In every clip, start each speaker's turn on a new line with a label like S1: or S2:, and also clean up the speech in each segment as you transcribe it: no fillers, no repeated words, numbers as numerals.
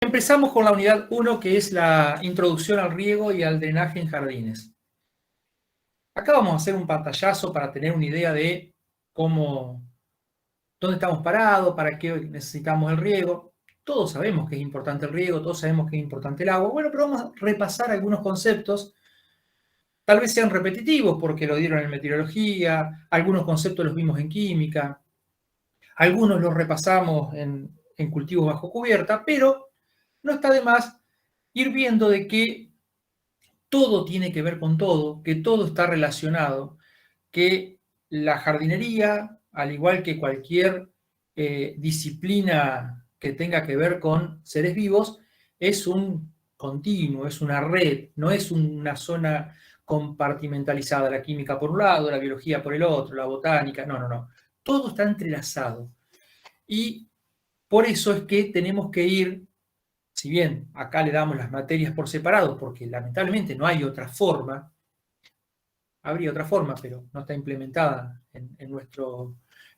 S1: Empezamos con la unidad 1, que es la introducción al riego y al drenaje en jardines. Acá vamos a hacer un pantallazo para tener una idea de dónde estamos parados, para qué necesitamos el riego. Todos sabemos que es importante el riego, todos sabemos que es importante el agua. Bueno, pero vamos a repasar algunos conceptos. Tal vez sean repetitivos porque lo dieron en meteorología, algunos conceptos los vimos en química, algunos los repasamos en cultivos bajo cubierta, pero no está de más ir viendo de que todo tiene que ver con todo, que todo está relacionado, que la jardinería, al igual que cualquier disciplina que tenga que ver con seres vivos, es un continuo, es una red, no es una zona compartimentalizada, la química por un lado, la biología por el otro, la botánica, no. Todo está entrelazado. Y por eso es que tenemos que ir, si bien acá le damos las materias por separado, porque lamentablemente no hay otra forma, habría otra forma, pero no está implementada en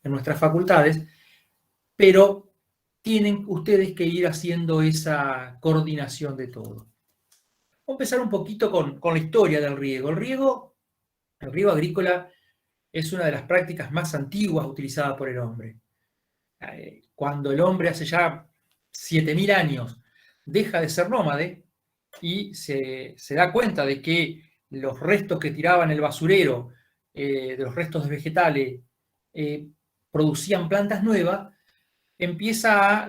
S1: nuestras facultades, pero tienen ustedes que ir haciendo esa coordinación de todo. Vamos a empezar un poquito con la historia del riego. El riego agrícola es una de las prácticas más antiguas utilizadas por el hombre. Cuando el hombre hace ya 7000 años deja de ser nómade y se da cuenta de que los restos que tiraban el basurero, de los restos de vegetales, producían plantas nuevas,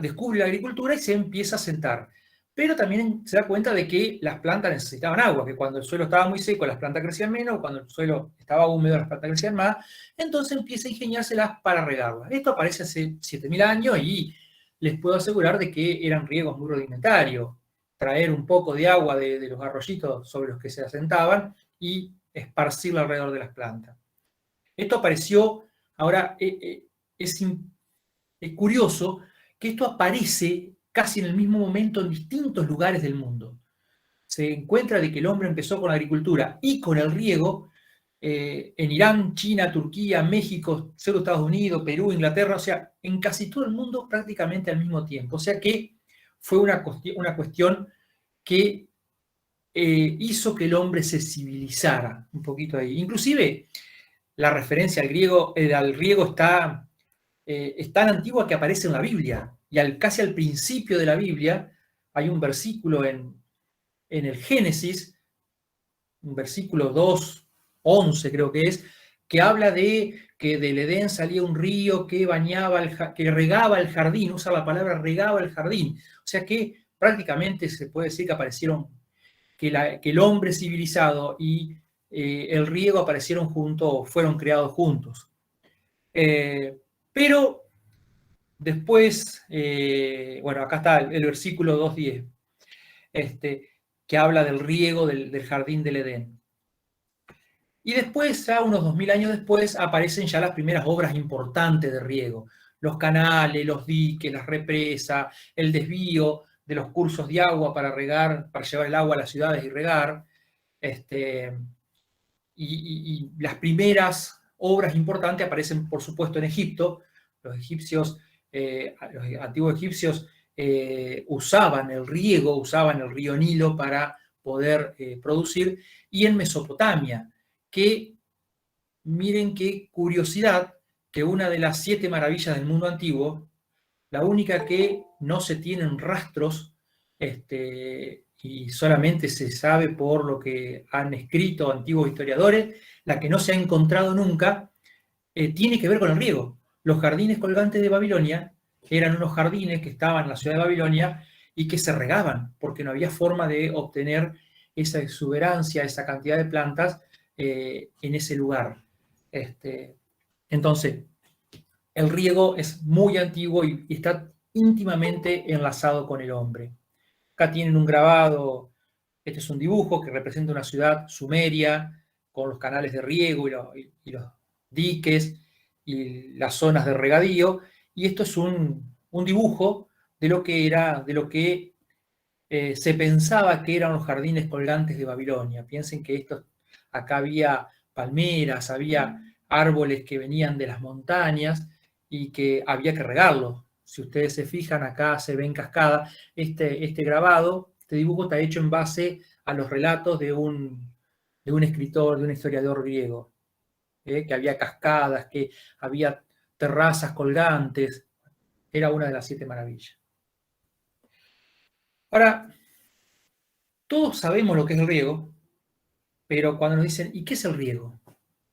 S1: descubre la agricultura y se empieza a sentar. Pero también se da cuenta de que las plantas necesitaban agua, que cuando el suelo estaba muy seco las plantas crecían menos, cuando el suelo estaba húmedo las plantas crecían más, entonces empieza a ingeniárselas para regarlas. Esto aparece hace 7000 años y les puedo asegurar de que eran riegos muy rudimentarios, traer un poco de agua de los arroyitos sobre los que se asentaban y esparcirla alrededor de las plantas. Esto apareció, ahora es curioso que esto aparece casi en el mismo momento en distintos lugares del mundo. Se encuentra de que el hombre empezó con la agricultura y con el riego en Irán, China, Turquía, México, Estados Unidos, Perú, Inglaterra, o sea, en casi todo el mundo prácticamente al mismo tiempo. O sea que fue una cuestión que hizo que el hombre se civilizara un poquito ahí. Inclusive la referencia al riego es tan antigua que aparece en la Biblia. Y casi al principio de la Biblia hay un versículo en el Génesis, un versículo 2:11 creo que es, que habla de que del Edén salía un río que que regaba el jardín, usa la palabra regaba el jardín. O sea que prácticamente se puede decir que aparecieron, que el hombre civilizado y el riego aparecieron juntos, fueron creados juntos. Pero después, bueno, acá está el versículo 2:10, que habla del riego del jardín del Edén. Y después, ya unos 2000 años después, aparecen ya las primeras obras importantes de riego. Los canales, los diques, las represas, el desvío de los cursos de agua para regar, para llevar el agua a las ciudades y regar. Y las primeras obras importantes aparecen, por supuesto, en Egipto. Los antiguos egipcios usaban el riego, usaban el río Nilo para poder producir, y en Mesopotamia, que miren qué curiosidad, que una de las 7 maravillas del mundo antiguo, la única que no se tienen rastros, y solamente se sabe por lo que han escrito antiguos historiadores, la que no se ha encontrado nunca, tiene que ver con el riego. Los jardines colgantes de Babilonia eran unos jardines que estaban en la ciudad de Babilonia y que se regaban, porque no había forma de obtener esa exuberancia, esa cantidad de plantas en ese lugar. Entonces, el riego es muy antiguo y está íntimamente enlazado con el hombre. Acá tienen un grabado, este es un dibujo que representa una ciudad sumeria con los canales de riego y los diques y las zonas de regadío, y esto es un dibujo de lo que se pensaba que eran los jardines colgantes de Babilonia. Piensen que acá había palmeras, había árboles que venían de las montañas y que había que regarlos. si ustedes se fijan, acá se ve en cascada, este grabado, este dibujo está hecho en base a los relatos de un escritor, de un historiador griego, que había cascadas, que había terrazas colgantes, era una de las 7 maravillas. Ahora, todos sabemos lo que es el riego, pero cuando nos dicen, ¿y qué es el riego?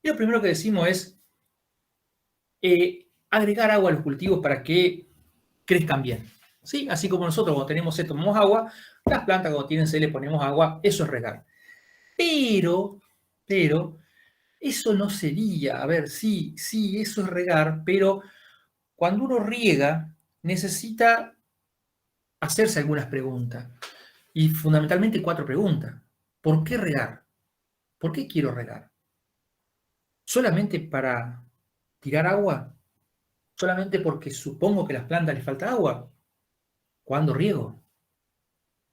S1: Y lo primero que decimos es agregar agua a los cultivos para que crezcan bien. ¿Sí? Así como nosotros cuando tenemos sed tomamos agua, las plantas cuando tienen sed le ponemos agua, eso es regar. Pero, eso no sería, a ver, sí, eso es regar, pero cuando uno riega necesita hacerse algunas preguntas, y fundamentalmente 4 preguntas. ¿Por qué regar? ¿Por qué quiero regar? ¿Solamente para tirar agua? ¿Solamente porque supongo que a las plantas les falta agua? ¿Cuándo riego?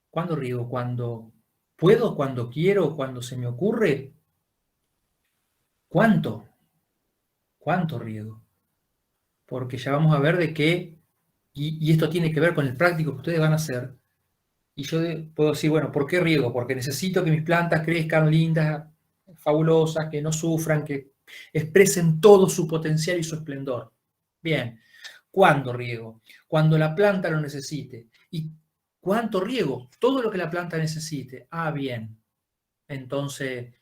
S1: ¿Cuándo riego? ¿Cuando puedo? ¿Cuando quiero? ¿Cuando se me ocurre? ¿Cuánto? ¿Cuánto riego? Porque ya vamos a ver de qué, y esto tiene que ver con el práctico que ustedes van a hacer, y yo puedo decir, bueno, ¿por qué riego? Porque necesito que mis plantas crezcan lindas, fabulosas, que no sufran, que expresen todo su potencial y su esplendor. Bien, ¿cuándo riego? Cuando la planta lo necesite. ¿Y cuánto riego? Todo lo que la planta necesite. Ah, bien. Entonces,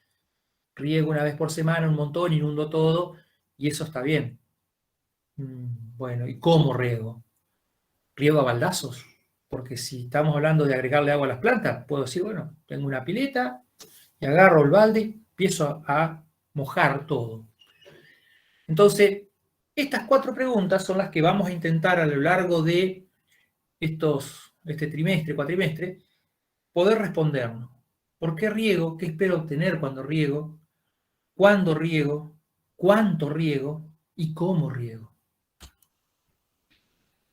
S1: riego una vez por semana un montón, inundo todo, y eso está bien. Bueno, ¿y cómo riego? Riego a baldazos, porque si estamos hablando de agregarle agua a las plantas, puedo decir, bueno, tengo una pileta y agarro el balde, empiezo a mojar todo. Entonces, estas 4 preguntas son las que vamos a intentar a lo largo de este trimestre, cuatrimestre, poder respondernos. ¿Por qué riego? ¿Qué espero obtener cuando riego? ¿Cuándo riego? ¿Cuánto riego? ¿Y cómo riego?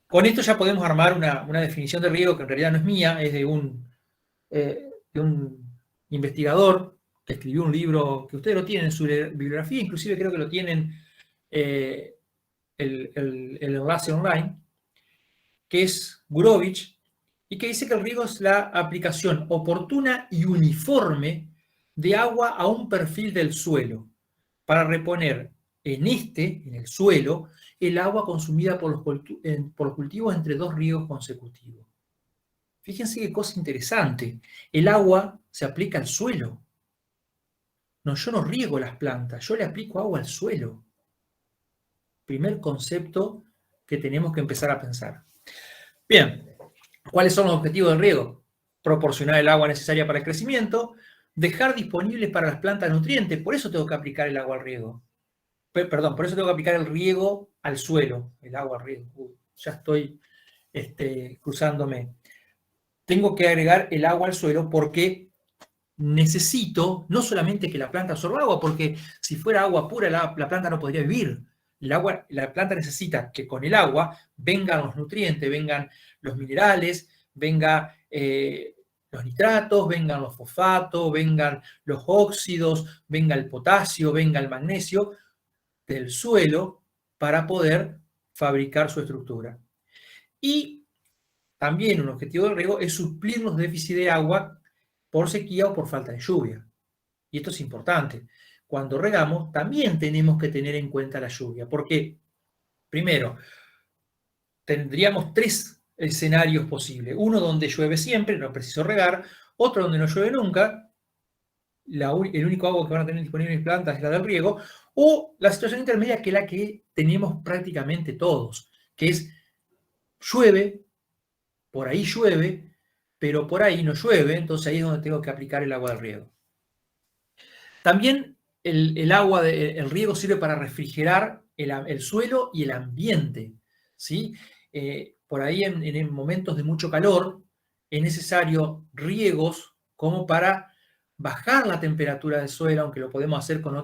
S1: Con esto ya podemos armar una definición de riego que en realidad no es mía, es de un investigador que escribió un libro que ustedes lo tienen en su bibliografía, inclusive creo que lo tienen el enlace online, que es Gurovich, y que dice que el riego es la aplicación oportuna y uniforme de agua a un perfil del suelo para reponer en el suelo, el agua consumida por los cultivos entre 2 riegos consecutivos. Fíjense qué cosa interesante. El agua se aplica al suelo. No, yo no riego las plantas, yo le aplico agua al suelo. Primer concepto que tenemos que empezar a pensar. Bien, ¿cuáles son los objetivos del riego? Proporcionar el agua necesaria para el crecimiento, dejar disponibles para las plantas nutrientes, por eso tengo que aplicar el agua al riego. Perdón, por eso tengo que aplicar el riego al suelo, el agua al riego. Ya estoy cruzándome. Tengo que agregar el agua al suelo porque necesito no solamente que la planta absorba agua, porque si fuera agua pura la planta no podría vivir. La planta necesita que con el agua vengan los nutrientes, vengan los minerales, vengan los nitratos, vengan los fosfatos, vengan los óxidos, venga el potasio, venga el magnesio del suelo para poder fabricar su estructura. Y también un objetivo del riego es suplir los déficits de agua por sequía o por falta de lluvia. Y esto es importante. Cuando regamos, también tenemos que tener en cuenta la lluvia, porque, primero, tendríamos 3 escenarios posibles. Uno donde llueve siempre, no es preciso regar. Otro donde no llueve nunca, el único agua que van a tener disponible en mis plantas es la del riego. O la situación intermedia, que es la que tenemos prácticamente todos, que es llueve, por ahí llueve, pero por ahí no llueve, entonces ahí es donde tengo que aplicar el agua del riego. También el riego sirve para refrigerar el suelo y el ambiente, ¿sí? Por ahí en momentos de mucho calor es necesario riegos como para bajar la temperatura del suelo, aunque lo podemos hacer con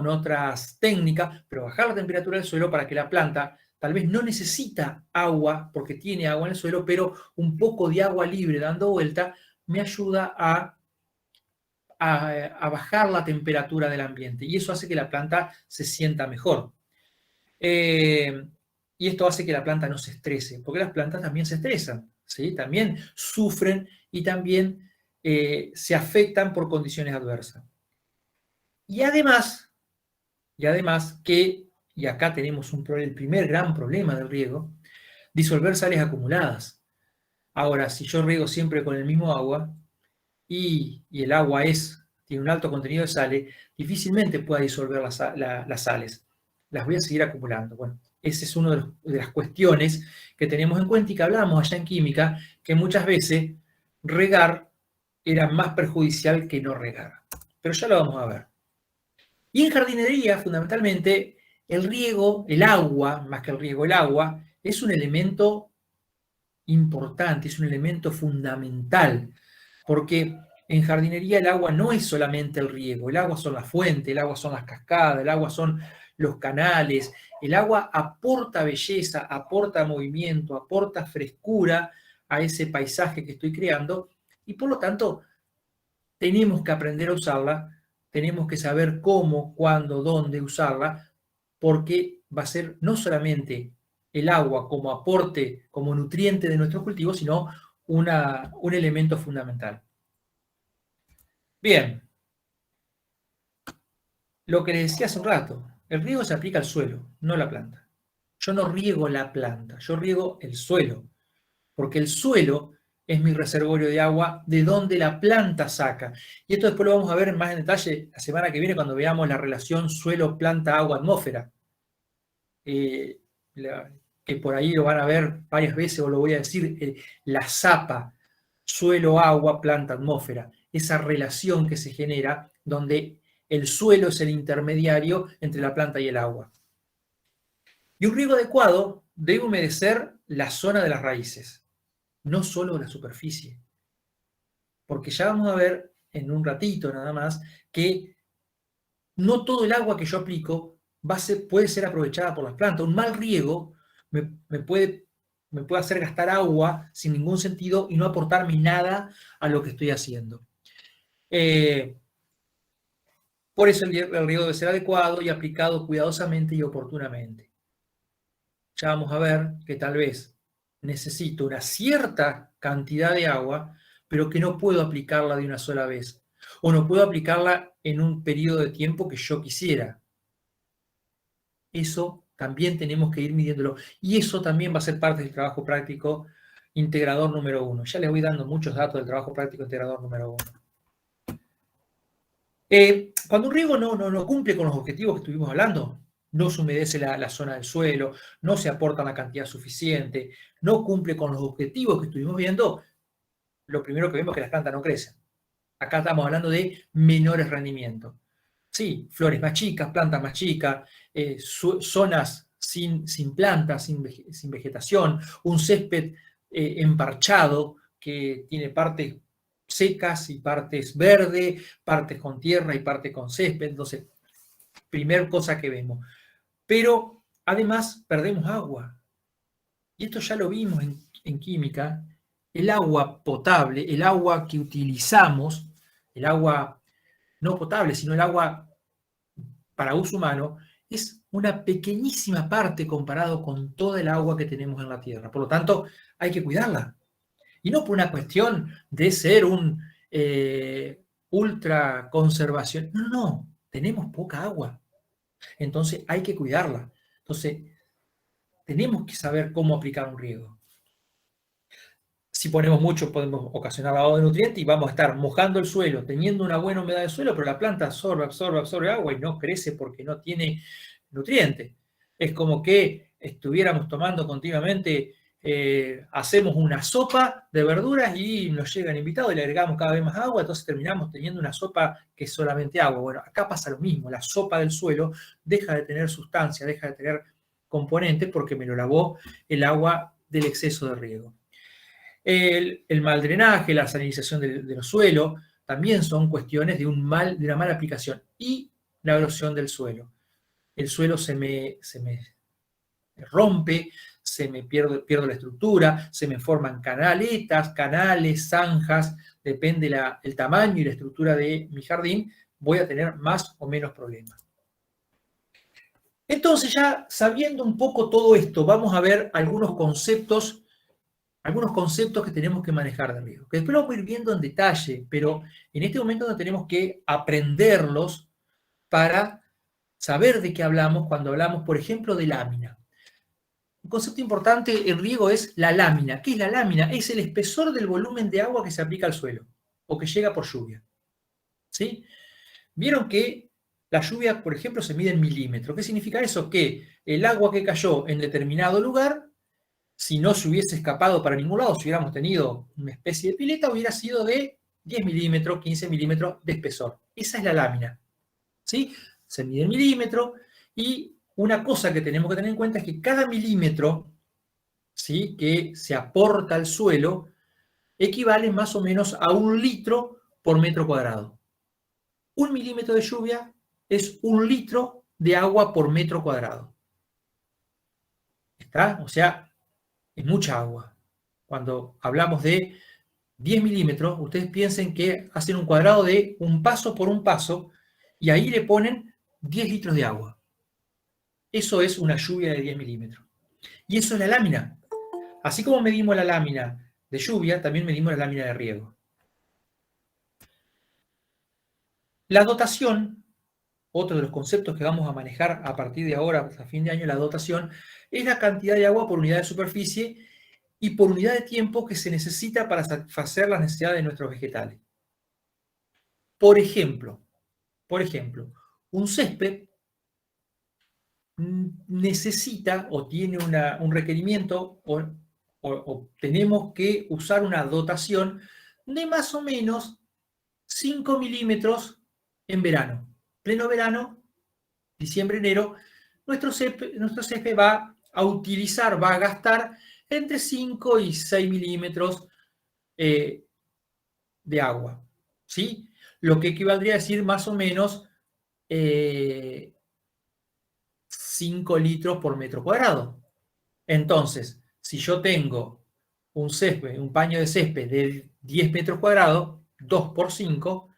S1: otras técnicas, pero bajar la temperatura del suelo para que la planta tal vez no necesita agua porque tiene agua en el suelo, pero un poco de agua libre dando vuelta me ayuda a bajar la temperatura del ambiente y eso hace que la planta se sienta mejor. Y esto hace que la planta no se estrese, porque las plantas también se estresan, ¿sí? También sufren y también se afectan por condiciones adversas. Y además que, y acá tenemos el primer gran problema del riego, disolver sales acumuladas. Ahora, si yo riego siempre con el mismo agua y el agua tiene un alto contenido de sales, difícilmente pueda disolver las sales. Las voy a seguir acumulando. Bueno, esa es una de las cuestiones que tenemos en cuenta y que hablamos allá en química, que muchas veces regar era más perjudicial que no regar. Pero ya lo vamos a ver. Y en jardinería, fundamentalmente, el riego, el agua, más que el riego, el agua, es un elemento importante, es un elemento fundamental, porque en jardinería el agua no es solamente el riego, el agua son las fuentes, el agua son las cascadas, el agua son los canales, el agua aporta belleza, aporta movimiento, aporta frescura a ese paisaje que estoy creando y por lo tanto tenemos que aprender a usarla, tenemos que saber cómo, cuándo, dónde usarla, porque va a ser no solamente el agua como aporte, como nutriente de nuestros cultivos, sino un elemento fundamental. Bien, lo que les decía hace un rato, el riego se aplica al suelo, no a la planta. Yo no riego la planta, yo riego el suelo, porque el suelo es mi reservorio de agua de donde la planta saca. Y esto después lo vamos a ver más en detalle la semana que viene cuando veamos la relación suelo-planta-agua-atmósfera. Que por ahí lo van a ver varias veces, o lo voy a decir, la zapa, suelo, agua, planta, atmósfera. Esa relación que se genera donde el suelo es el intermediario entre la planta y el agua. Y un riego adecuado debe humedecer la zona de las raíces, no solo la superficie. Porque ya vamos a ver en un ratito nada más que no todo el agua que yo aplico puede ser aprovechada por las plantas. Un mal riego me puede hacer gastar agua sin ningún sentido y no aportarme nada a lo que estoy haciendo. Por eso el riego debe ser adecuado y aplicado cuidadosamente y oportunamente. Ya vamos a ver que tal vez necesito una cierta cantidad de agua, pero que no puedo aplicarla de una sola vez. O no puedo aplicarla en un periodo de tiempo que yo quisiera. Eso también tenemos que ir midiéndolo. Y eso también va a ser parte del trabajo práctico integrador número 1. Ya les voy dando muchos datos del trabajo práctico integrador número 1. Cuando un riego no cumple con los objetivos que estuvimos hablando, no se humedece la zona del suelo, no se aporta la cantidad suficiente, no cumple con los objetivos que estuvimos viendo, lo primero que vemos es que las plantas no crecen. Acá estamos hablando de menores rendimientos. Sí, flores más chicas, plantas más chicas, zonas sin plantas, sin vegetación, un césped emparchado que tiene partes secas y partes verdes, partes con tierra y partes con césped. Entonces, primer cosa que vemos. Pero además perdemos agua. Y esto ya lo vimos en química. El agua potable, el agua que utilizamos, el agua no potable, sino el agua para uso humano, es una pequeñísima parte comparado con toda el agua que tenemos en la Tierra. Por lo tanto, hay que cuidarla. Y no por una cuestión de ser un ultra conservación. No, tenemos poca agua. Entonces hay que cuidarla. Entonces, tenemos que saber cómo aplicar un riego. Si ponemos mucho, podemos ocasionar lavado de nutrientes y vamos a estar mojando el suelo, teniendo una buena humedad de suelo, pero la planta absorbe agua y no crece porque no tiene nutrientes. Es como que estuviéramos tomando continuamente, hacemos una sopa de verduras y nos llegan invitados y le agregamos cada vez más agua, entonces terminamos teniendo una sopa que es solamente agua. Bueno, acá pasa lo mismo, la sopa del suelo deja de tener sustancia, deja de tener componentes porque me lo lavó el agua del exceso de riego. El mal drenaje, la salinización de los suelos, también son cuestiones de una mala aplicación. Y la erosión del suelo. El suelo se me rompe, pierdo la estructura, se me forman canaletas, canales, zanjas, depende el tamaño y la estructura de mi jardín, voy a tener más o menos problemas. Entonces, ya sabiendo un poco todo esto, vamos a ver algunos conceptos que tenemos que manejar de riego, que después lo vamos a ir viendo en detalle, pero en este momento no tenemos que aprenderlos para saber de qué hablamos cuando hablamos, por ejemplo, de lámina. Un concepto importante en riego es la lámina. ¿Qué es la lámina? Es el espesor del volumen de agua que se aplica al suelo o que llega por lluvia. ¿Sí? Vieron que la lluvia, por ejemplo, se mide en milímetros. ¿Qué significa eso? Que el agua que cayó en determinado lugar, si no se hubiese escapado para ningún lado, si hubiéramos tenido una especie de pileta, hubiera sido de 10 milímetros, 15 milímetros de espesor. Esa es la lámina. ¿Sí? Se mide en milímetros y una cosa que tenemos que tener en cuenta es que cada milímetro, ¿sí?, que se aporta al suelo equivale más o menos a 1 litro por metro cuadrado. 1 milímetro de lluvia es 1 litro de agua por metro cuadrado. ¿Está? O sea, es mucha agua. Cuando hablamos de 10 milímetros, ustedes piensen que hacen un cuadrado de un paso por un paso y ahí le ponen 10 litros de agua. Eso es una lluvia de 10 milímetros. Y eso es la lámina. Así como medimos la lámina de lluvia, también medimos la lámina de riego. La dotación, otro de los conceptos que vamos a manejar a partir de ahora, hasta fin de año, la dotación, es la cantidad de agua por unidad de superficie y por unidad de tiempo que se necesita para satisfacer las necesidades de nuestros vegetales. Por ejemplo, un césped necesita o tiene un requerimiento o tenemos que usar una dotación de más o menos 5 milímetros en verano. Pleno verano, diciembre, enero, nuestro césped va a gastar entre 5 y 6 milímetros de agua. ¿Sí? Lo que equivaldría a decir más o menos 5 litros por metro cuadrado. Entonces, si yo tengo un paño de césped de 10 metros cuadrados, 2 por 5,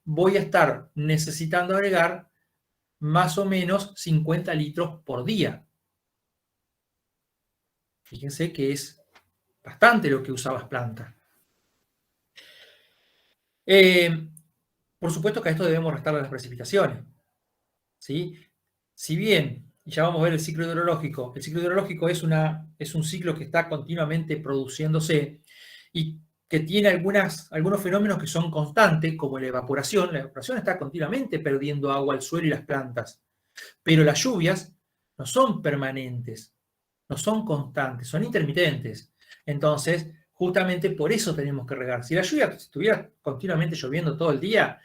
S1: voy a estar necesitando agregar más o menos 50 litros por día. Fíjense que es bastante lo que usan las plantas. Por supuesto que a esto debemos restarle las precipitaciones. ¿Sí? Si bien, y ya vamos a ver el ciclo hidrológico es un ciclo que está continuamente produciéndose y que tiene algunos fenómenos que son constantes, como la evaporación. La evaporación está continuamente perdiendo agua al suelo y las plantas. Pero las lluvias no son permanentes, no son constantes, son intermitentes. Entonces, justamente por eso tenemos que regar. Si la lluvia estuviera continuamente lloviendo todo el día,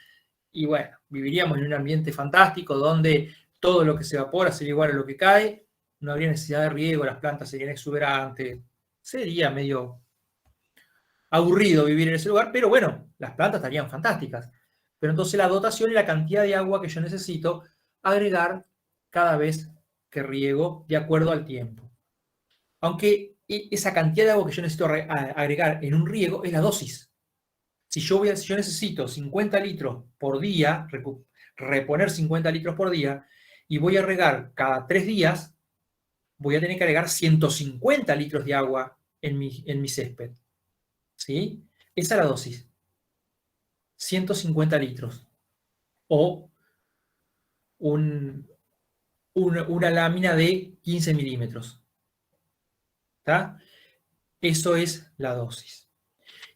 S1: y bueno, viviríamos en un ambiente fantástico donde todo lo que se evapora sería igual a lo que cae, no habría necesidad de riego, las plantas serían exuberantes, sería medio aburrido vivir en ese lugar, pero bueno, las plantas estarían fantásticas. Pero entonces la dotación y la cantidad de agua que yo necesito agregar cada vez que riego de acuerdo al tiempo. Aunque esa cantidad de agua que yo necesito agregar en un riego es la dosis. Si yo necesito 50 litros por día, reponer 50 litros por día, y voy a regar cada 3 días, voy a tener que agregar 150 litros de agua en mi césped. ¿Sí? Esa es la dosis. 150 litros. O una lámina de 15 milímetros. ¿Está? Eso es la dosis.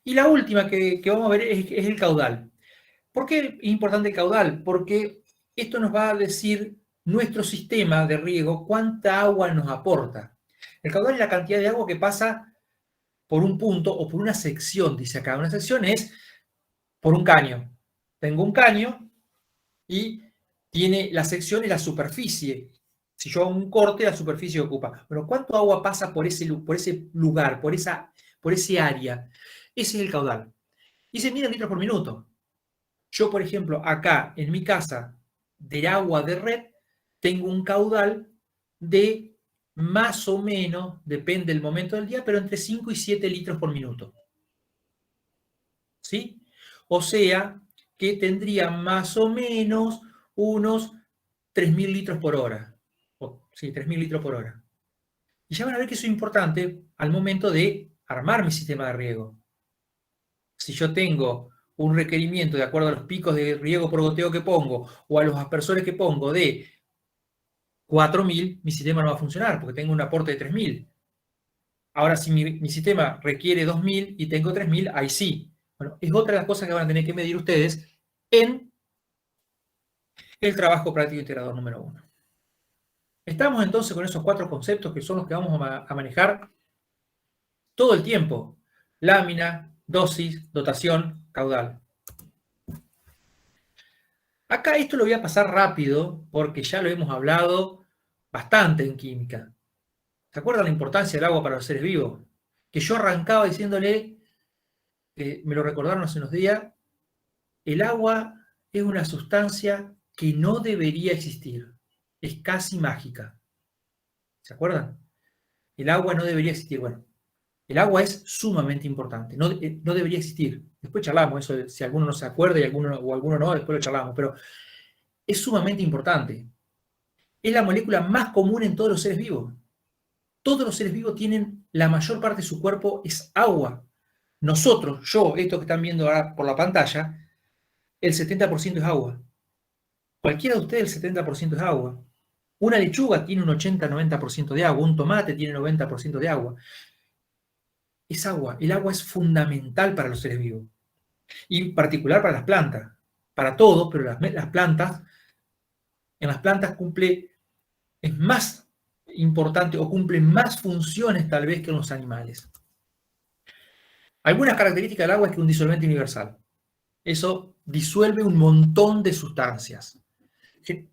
S1: Y la última que vamos a ver es el caudal. ¿Por qué es importante el caudal? Porque esto nos va a decir nuestro sistema de riego cuánta agua nos aporta. El caudal es la cantidad de agua que pasa por un punto o por una sección, dice acá. Una sección es por un caño. Tengo un caño y tiene la sección y la superficie. Si yo hago un corte, la superficie ocupa. Pero ¿cuánto agua pasa por ese lugar, por ese área? Ese es el caudal. Y se mide en litros por minuto. Yo, por ejemplo, acá en mi casa de agua de red, tengo un caudal de más o menos, depende del momento del día, pero entre 5 y 7 litros por minuto. ¿Sí? O sea, que tendría más o menos unos 3.000 litros por hora. Sí, 3.000 litros por hora. Y ya van a ver que eso es importante al momento de armar mi sistema de riego. Si yo tengo un requerimiento de acuerdo a los picos de riego por goteo que pongo o a los aspersores que pongo de 4.000, mi sistema no va a funcionar porque tengo un aporte de 3.000. Ahora, si mi sistema requiere 2.000 y tengo 3.000, ahí sí. Bueno, es otra de las cosas que van a tener que medir ustedes en el trabajo práctico integrador número 1. Estamos entonces con esos 4 conceptos que son los que vamos a manejar todo el tiempo. Lámina, dosis, dotación, caudal. Acá esto lo voy a pasar rápido porque ya lo hemos hablado bastante en química. ¿Se acuerdan la importancia del agua para los seres vivos? Que yo arrancaba diciéndole, me lo recordaron hace unos días, el agua es una sustancia que no debería existir. Es casi mágica. ¿Se acuerdan? El agua no debería existir. Bueno, el agua es sumamente importante. No, no debería existir. Después charlamos eso, si alguno no se acuerda y alguno no, después lo charlamos. Pero es sumamente importante. Es la molécula más común en todos los seres vivos. Todos los seres vivos tienen, la mayor parte de su cuerpo es agua. Nosotros, yo, esto que están viendo ahora por la pantalla, el 70% es agua. Cualquiera de ustedes, el 70% es agua. Una lechuga tiene un 80-90% de agua, un tomate tiene 90% de agua. Es agua. El agua es fundamental para los seres vivos. Y en particular para las plantas. Para todos, pero las plantas, en las plantas es más importante o cumple más funciones tal vez que en los animales. Algunas características del agua es que es un disolvente universal. Eso disuelve un montón de sustancias.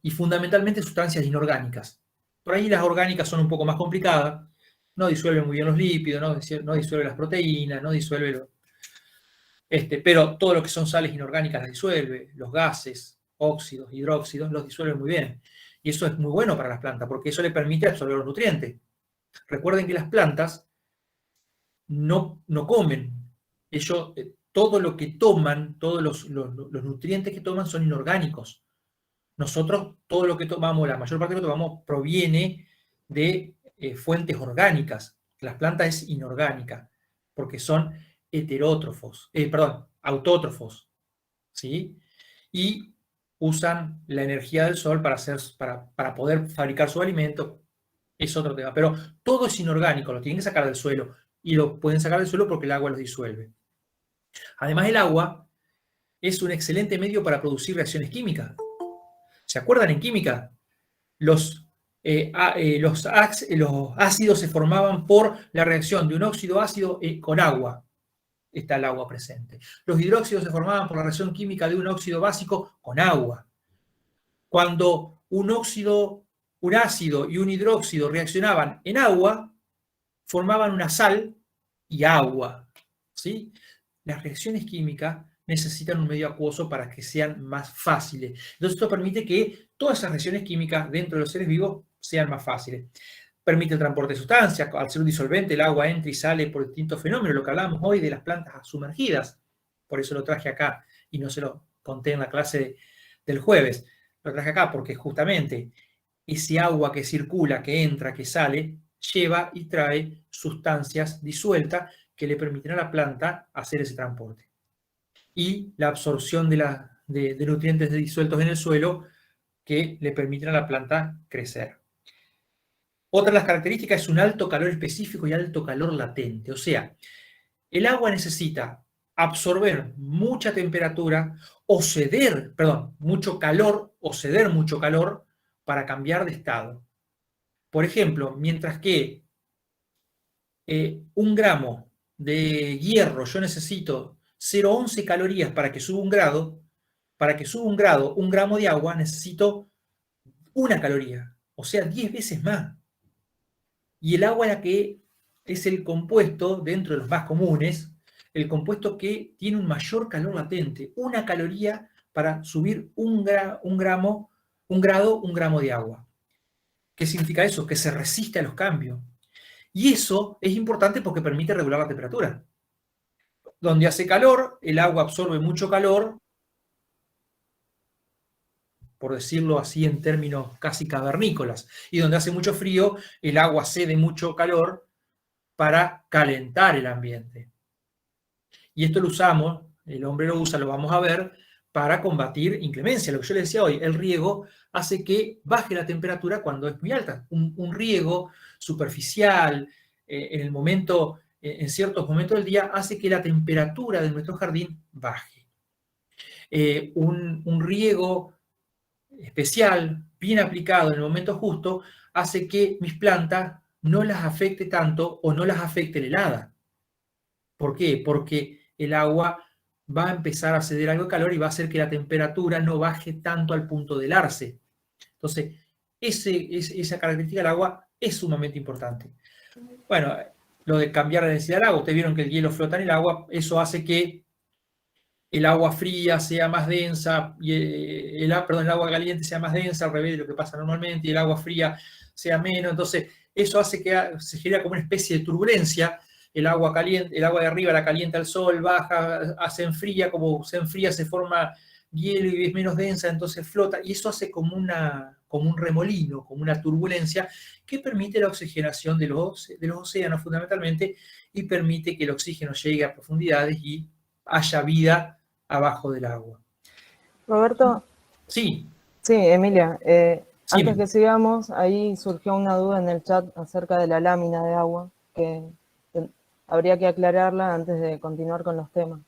S1: Y fundamentalmente sustancias inorgánicas. Por ahí las orgánicas son un poco más complicadas. No disuelve muy bien los lípidos, no disuelve las proteínas, no disuelve pero todo lo que son sales inorgánicas las disuelve, los gases, óxidos, hidróxidos, los disuelve muy bien. Y eso es muy bueno para las plantas, porque eso le permite absorber los nutrientes. Recuerden que las plantas no comen. Ellos, todo lo que toman, todos los nutrientes que toman son inorgánicos. Nosotros, todo lo que tomamos, la mayor parte de lo que tomamos proviene de fuentes orgánicas. Las plantas es inorgánica, porque son autótrofos, ¿sí? Y usan la energía del sol para poder fabricar su alimento. Es otro tema. Pero todo es inorgánico, lo tienen que sacar del suelo. Y lo pueden sacar del suelo porque el agua los disuelve. Además, el agua es un excelente medio para producir reacciones químicas. ¿Se acuerdan en química? Los ácidos se formaban por la reacción de un óxido ácido con agua. Está el agua presente. Los hidróxidos se formaban por la reacción química de un óxido básico con agua. Cuando un ácido y un hidróxido reaccionaban en agua, formaban una sal y agua. ¿Sí? Las reacciones químicas necesitan un medio acuoso para que sean más fáciles. Entonces esto permite que todas esas reacciones químicas dentro de los seres vivos sean más fáciles. Permite el transporte de sustancias. Al ser un disolvente, el agua entra y sale por distintos fenómenos, lo que hablamos hoy de las plantas sumergidas. Por eso lo traje acá y no se lo conté en la clase del jueves. Lo traje acá porque justamente ese agua que circula, que entra, que sale, lleva y trae sustancias disueltas que le permitirán a la planta hacer ese transporte. Y la absorción de nutrientes disueltos en el suelo que le permitirán a la planta crecer. Otra de las características es un alto calor específico y alto calor latente. O sea, el agua necesita absorber mucha temperatura o mucho calor o ceder mucho calor para cambiar de estado. Por ejemplo, mientras que 1 gramo de hierro yo necesito 0,11 calorías para que suba 1 grado, para que suba 1 grado, 1 gramo de agua necesito 1 caloría, o sea, 10 veces más. Y el agua que es el compuesto, dentro de los más comunes, el compuesto que tiene un mayor calor latente, 1 caloría para subir 1 grado, 1 gramo de agua. ¿Qué significa eso? Que se resiste a los cambios. Y eso es importante porque permite regular la temperatura. Donde hace calor, el agua absorbe mucho calor, por decirlo así en términos casi cavernícolas, y donde hace mucho frío, el agua cede mucho calor para calentar el ambiente. Y esto lo usamos, el hombre lo usa, lo vamos a ver, para combatir inclemencia. Lo que yo les decía hoy, el riego hace que baje la temperatura cuando es muy alta. Un riego superficial, en el momento, en ciertos momentos del día, hace que la temperatura de nuestro jardín baje. Un riego especial, bien aplicado en el momento justo, hace que mis plantas no las afecte tanto o no las afecte la helada. ¿Por qué? Porque el agua va a empezar a ceder algo de calor y va a hacer que la temperatura no baje tanto al punto de helarse. Entonces, esa característica del agua es sumamente importante. Bueno, lo de cambiar la densidad del agua, ustedes vieron que el hielo flota en el agua, eso hace que el agua fría sea más densa, y el agua caliente sea más densa, al revés de lo que pasa normalmente, y el agua fría sea menos. Entonces, eso hace que se genera como una especie de turbulencia. El agua caliente, el agua de arriba la calienta el sol, baja, se enfría, como se enfría se forma hielo y es menos densa, entonces flota, y eso hace como un remolino, como una turbulencia que permite la oxigenación de los océanos fundamentalmente, y permite que el oxígeno llegue a profundidades y haya vida abajo del agua.
S2: Roberto.
S1: Sí.
S2: Sí, Emilia,
S1: Sí.
S2: antes que sigamos, ahí surgió una duda en el chat acerca de la lámina de agua, que habría que aclararla antes de continuar con los temas.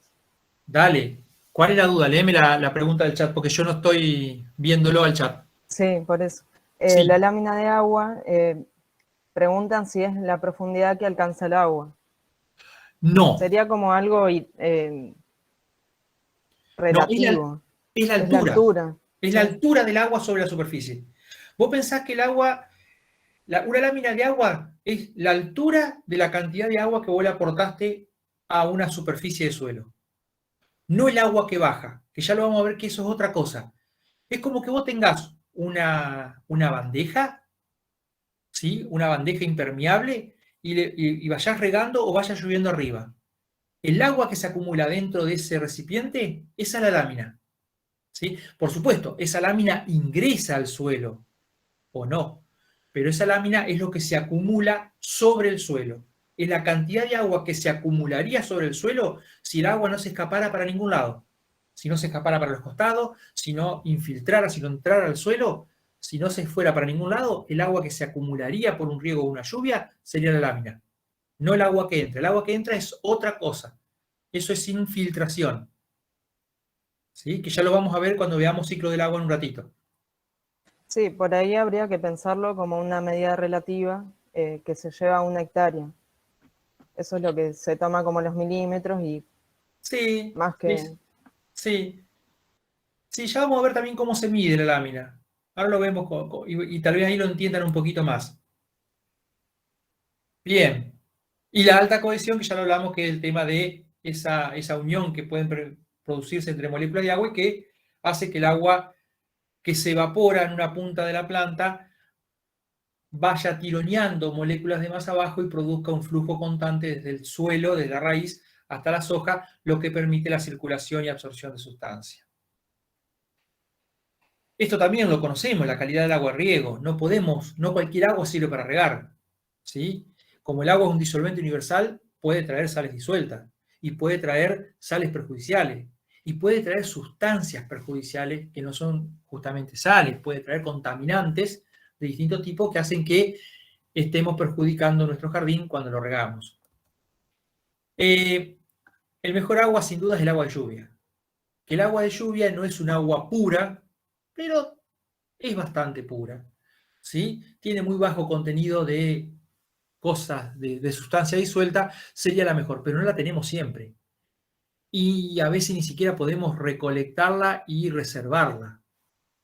S1: Dale. ¿Cuál es la duda? Léeme la pregunta del chat, porque yo no estoy viéndolo al chat.
S2: Sí, por eso.
S1: Sí.
S2: La lámina de agua, preguntan si es la profundidad que alcanza el agua.
S1: No.
S2: Sería como algo relativo.
S1: No, es la altura. Es la altura del agua sobre la superficie. Vos pensás que el agua, una lámina de agua es la altura de la cantidad de agua que vos le aportaste a una superficie de suelo. No el agua que baja, que ya lo vamos a ver que eso es otra cosa. Es como que vos tengas una bandeja, ¿sí? Una bandeja impermeable, y vayas regando o vaya lloviendo arriba. El agua que se acumula dentro de ese recipiente, esa es la lámina. ¿Sí? Por supuesto, esa lámina ingresa al suelo, o no, pero esa lámina es lo que se acumula sobre el suelo. Es la cantidad de agua que se acumularía sobre el suelo si el agua no se escapara para ningún lado. Si no se escapara para los costados, si no infiltrara, si no entrara al suelo, si no se fuera para ningún lado, el agua que se acumularía por un riego o una lluvia sería la lámina. No el agua que entra. El agua que entra es otra cosa. Eso es infiltración. ¿Sí? Que ya lo vamos a ver cuando veamos ciclo del agua en un ratito.
S2: Sí, por ahí habría que pensarlo como una medida relativa que se lleva a 1 hectárea. Eso es lo que se toma como los milímetros y
S1: sí,
S2: más que...
S1: Sí. Sí, ya vamos a ver también cómo se mide la lámina. Ahora lo vemos y tal vez ahí lo entiendan un poquito más. Bien. Y la alta cohesión, que ya lo hablamos, que es el tema de esa unión que pueden producirse entre moléculas de agua y que hace que el agua que se evapora en una punta de la planta vaya tironeando moléculas de más abajo y produzca un flujo constante desde el suelo, desde la raíz hasta las hojas, lo que permite la circulación y absorción de sustancias. Esto también lo conocemos, la calidad del agua de riego. No cualquier agua sirve para regar, ¿sí? Como el agua es un disolvente universal, puede traer sales disueltas, y puede traer sales perjudiciales, y puede traer sustancias perjudiciales que no son justamente sales, puede traer contaminantes de distintos tipos que hacen que estemos perjudicando nuestro jardín cuando lo regamos. El mejor agua sin duda es el agua de lluvia. Que el agua de lluvia no es un agua pura, pero es bastante pura, ¿sí? Tiene muy bajo contenido de cosas, de sustancia disuelta, sería la mejor, pero no la tenemos siempre. Y a veces ni siquiera podemos recolectarla y reservarla,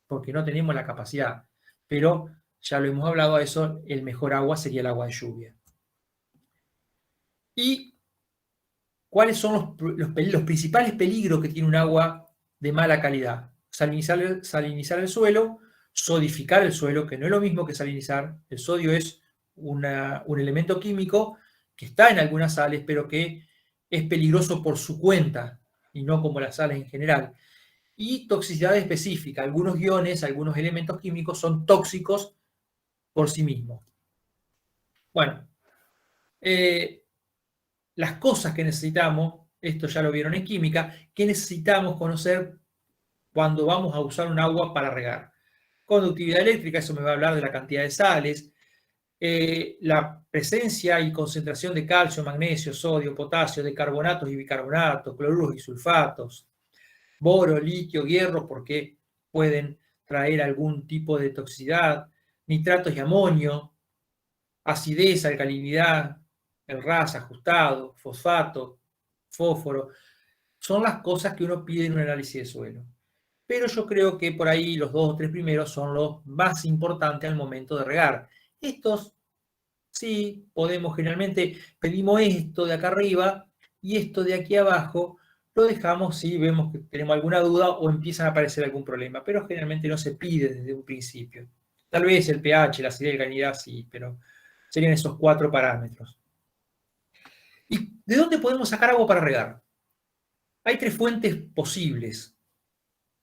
S1: porque no tenemos la capacidad. Pero ya lo hemos hablado a eso, el mejor agua sería el agua de lluvia. ¿Y cuáles son los principales peligros que tiene un agua de mala calidad? Salinizar el suelo, sodificar el suelo, que no es lo mismo que salinizar. El sodio es un elemento químico que está en algunas sales, pero que es peligroso por su cuenta y no como las sales en general. y toxicidad específica. Algunos iones, algunos elementos químicos son tóxicos por sí mismos. Bueno, las cosas que necesitamos, esto ya lo vieron en química, que necesitamos conocer cuando vamos a usar un agua para regar. Conductividad eléctrica, eso me va a hablar de la cantidad de sales, la presencia y concentración de calcio, magnesio, sodio, potasio, de carbonatos y bicarbonatos, cloruros y sulfatos, boro, litio, hierro, porque pueden traer algún tipo de toxicidad, nitratos y amonio, acidez, alcalinidad, el RAS ajustado, fosfato, fósforo, son las cosas que uno pide en un análisis de suelo. Pero yo creo que por ahí los 2 o 3 primeros son los más importantes al momento de regar. Estos, sí, podemos generalmente, pedimos esto de acá arriba y esto de aquí abajo, lo dejamos si vemos que tenemos alguna duda o empiezan a aparecer algún problema, pero generalmente no se pide desde un principio. Tal vez el pH, la acidez, la alcalinidad, sí, pero serían esos 4 parámetros. ¿Y de dónde podemos sacar agua para regar? Hay 3 fuentes posibles.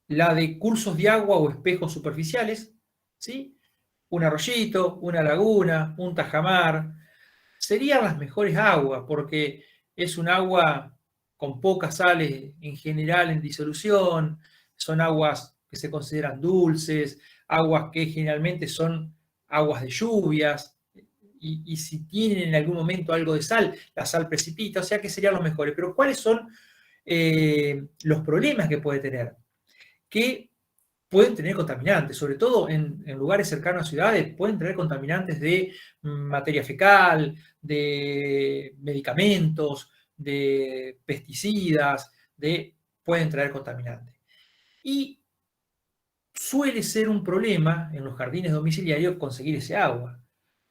S1: La de cursos de agua o espejos superficiales, ¿sí? Un arroyito, una laguna, un tajamar, serían las mejores aguas porque es un agua con pocas sales en general en disolución, son aguas que se consideran dulces, aguas que generalmente son aguas de lluvias, y si tienen en algún momento algo de sal, la sal precipita, o sea que serían los mejores. Pero ¿cuáles son los problemas que puede tener? Que pueden tener contaminantes, sobre todo en lugares cercanos a ciudades, pueden tener contaminantes de materia fecal, de medicamentos, de pesticidas, pueden traer contaminantes. Y suele ser un problema en los jardines domiciliarios conseguir ese agua,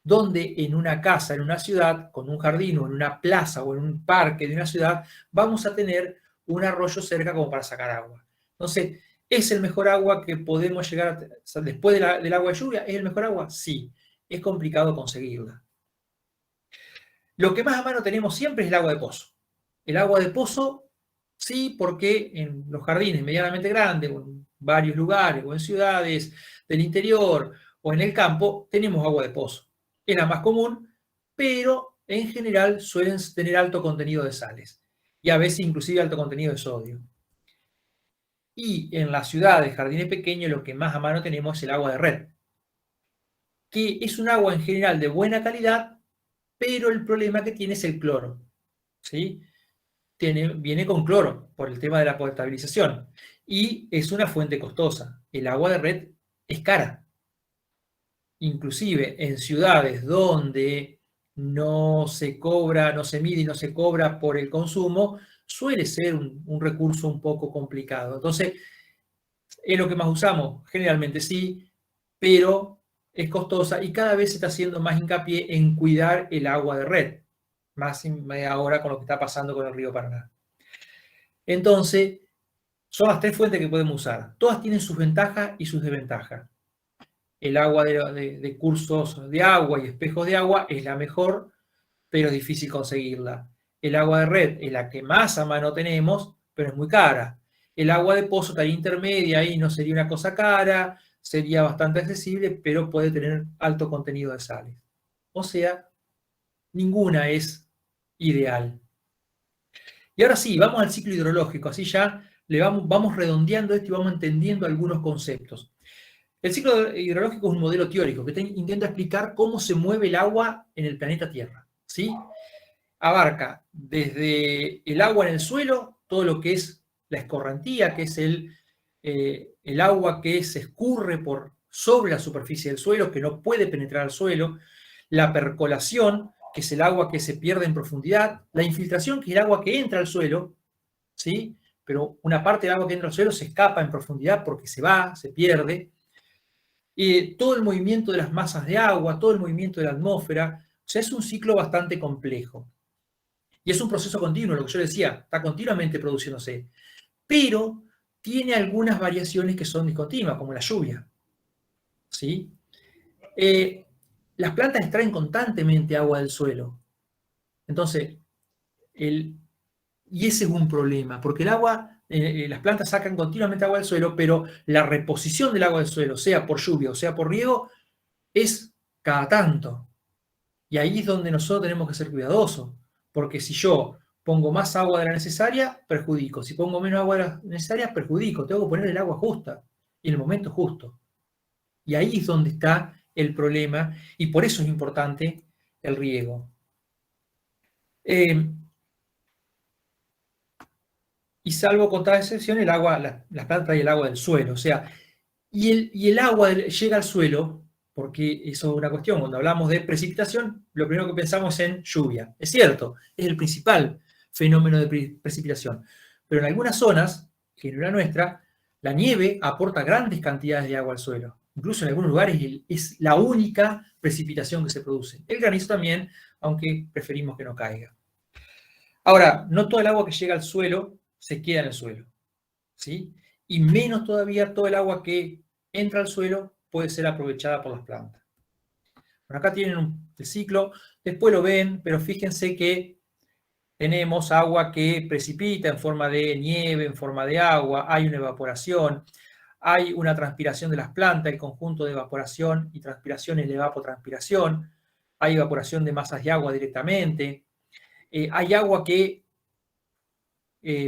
S1: donde en una casa, en una ciudad, con un jardín o en una plaza o en un parque de una ciudad, vamos a tener un arroyo cerca como para sacar agua. Entonces, ¿es el mejor agua que podemos llegar a después del agua de lluvia? ¿Es el mejor agua? Sí. Es complicado conseguirla. Lo que más a mano tenemos siempre es el agua de pozo. El agua de pozo, sí, porque en los jardines medianamente grandes, o en varios lugares, o en ciudades del interior, o en el campo, tenemos agua de pozo. Es la más común, pero en general suelen tener alto contenido de sales, y a veces inclusive alto contenido de sodio. Y en las ciudades, jardines pequeños, lo que más a mano tenemos es el agua de red, que es un agua en general de buena calidad, pero el problema que tiene es el cloro, ¿sí? Viene con cloro por el tema de la potabilización y es una fuente costosa. El agua de red es cara. Inclusive en ciudades donde no se cobra, no se mide y no se cobra por el consumo, suele ser un recurso un poco complicado. Entonces, ¿es lo que más usamos? Generalmente sí, pero es costosa y cada vez se está haciendo más hincapié en cuidar el agua de red, más ahora con lo que está pasando con el río Paraná. Entonces, son las 3 fuentes que podemos usar. Todas tienen sus ventajas y sus desventajas. El agua de cursos de agua y espejos de agua es la mejor, pero es difícil conseguirla. El agua de red es la que más a mano tenemos, pero es muy cara. El agua de pozo estaría intermedia y no sería una cosa cara, sería bastante accesible, pero puede tener alto contenido de sales. O sea, ninguna es ideal. Y ahora sí, vamos al ciclo hidrológico, así ya vamos redondeando esto y vamos entendiendo algunos conceptos. El ciclo hidrológico es un modelo teórico que intenta explicar cómo se mueve el agua en el planeta Tierra, ¿sí? Abarca desde el agua en el suelo, todo lo que es la escorrentía, que es el agua que se escurre sobre la superficie del suelo, que no puede penetrar al suelo, la percolación, que es el agua que se pierde en profundidad, la infiltración, que es el agua que entra al suelo, ¿sí? Pero una parte del agua que entra al suelo se escapa en profundidad porque se va, se pierde. Todo el movimiento de las masas de agua, todo el movimiento de la atmósfera, o sea, es un ciclo bastante complejo. Y es un proceso continuo, lo que yo decía, está continuamente produciéndose. Pero tiene algunas variaciones que son discontinuas, como la lluvia, ¿sí? Las plantas extraen constantemente agua del suelo. Entonces, y ese es un problema, porque el agua las plantas sacan continuamente agua del suelo, pero la reposición del agua del suelo, sea por lluvia o sea por riego, es cada tanto. Y ahí es donde nosotros tenemos que ser cuidadosos, porque si yo pongo más agua de la necesaria, perjudico. Si pongo menos agua de la necesaria, perjudico. Tengo que poner el agua justa y en el momento justo. Y ahí es donde está el problema y por eso es importante el riego. Y salvo contadas excepciones, el agua, las plantas y el agua del suelo. O sea, y el agua llega al suelo, porque eso es una cuestión. Cuando hablamos de precipitación, lo primero que pensamos es en lluvia. Es cierto, es el principal fenómeno de precipitación. Pero en algunas zonas, que no es la nuestra, la nieve aporta grandes cantidades de agua al suelo. Incluso en algunos lugares es la única precipitación que se produce. El granizo también, aunque preferimos que no caiga. Ahora, no todo el agua que llega al suelo se queda en el suelo, ¿sí? Y menos todavía todo el agua que entra al suelo puede ser aprovechada por las plantas. Bueno, acá tienen el ciclo, después lo ven, pero fíjense que tenemos agua que precipita en forma de nieve, en forma de agua, hay una evaporación, hay una transpiración de las plantas, el conjunto de evaporación y transpiración es la evapotranspiración, hay evaporación de masas de agua directamente, hay agua que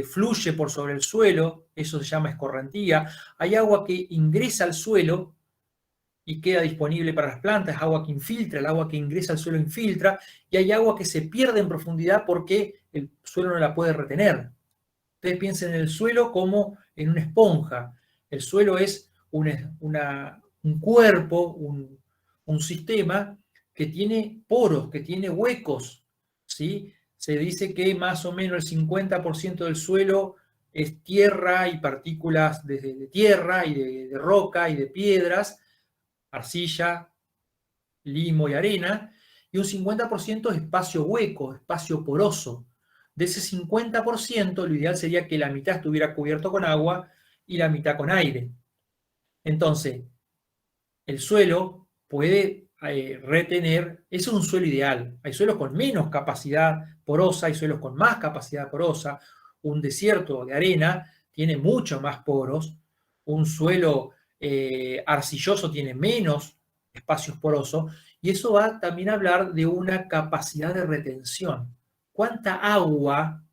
S1: fluye por sobre el suelo, eso se llama escorrentía, hay agua que ingresa al suelo y queda disponible para las plantas, agua que infiltra, el agua que ingresa al suelo infiltra, y hay agua que se pierde en profundidad porque el suelo no la puede retener. Ustedes piensen en el suelo como en una esponja. El suelo es un cuerpo, un sistema que tiene poros, que tiene huecos, ¿sí? Se dice que más o menos el 50% del suelo es tierra y partículas de tierra y de roca y de piedras, arcilla, limo y arena, y un 50% es espacio hueco, espacio poroso. De ese 50%, lo ideal sería que la mitad estuviera cubierto con agua y la mitad con aire. Entonces, el suelo puede retener, eso es un suelo ideal. Hay suelos con menos capacidad porosa, hay suelos con más capacidad porosa. Un desierto de arena tiene mucho más poros. Un suelo arcilloso tiene menos espacios porosos. Y eso va también a hablar de una capacidad de retención. ¿Cuánta agua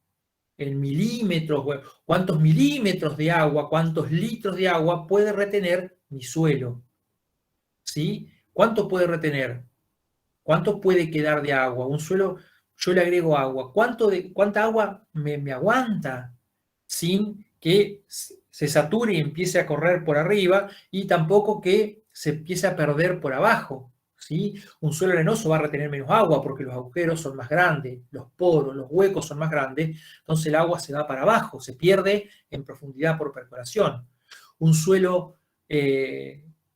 S1: en milímetros, cuántos milímetros de agua, cuántos litros de agua puede retener mi suelo? ¿Sí? ¿Cuánto puede retener? ¿Cuánto puede quedar de agua? Un suelo, yo le agrego agua. ¿Cuánta agua me aguanta sin que se sature y empiece a correr por arriba y tampoco que se empiece a perder por abajo? ¿Sí? Un suelo arenoso va a retener menos agua porque los agujeros son más grandes, los poros, los huecos son más grandes, entonces el agua se va para abajo, se pierde en profundidad por perforación. Un suelo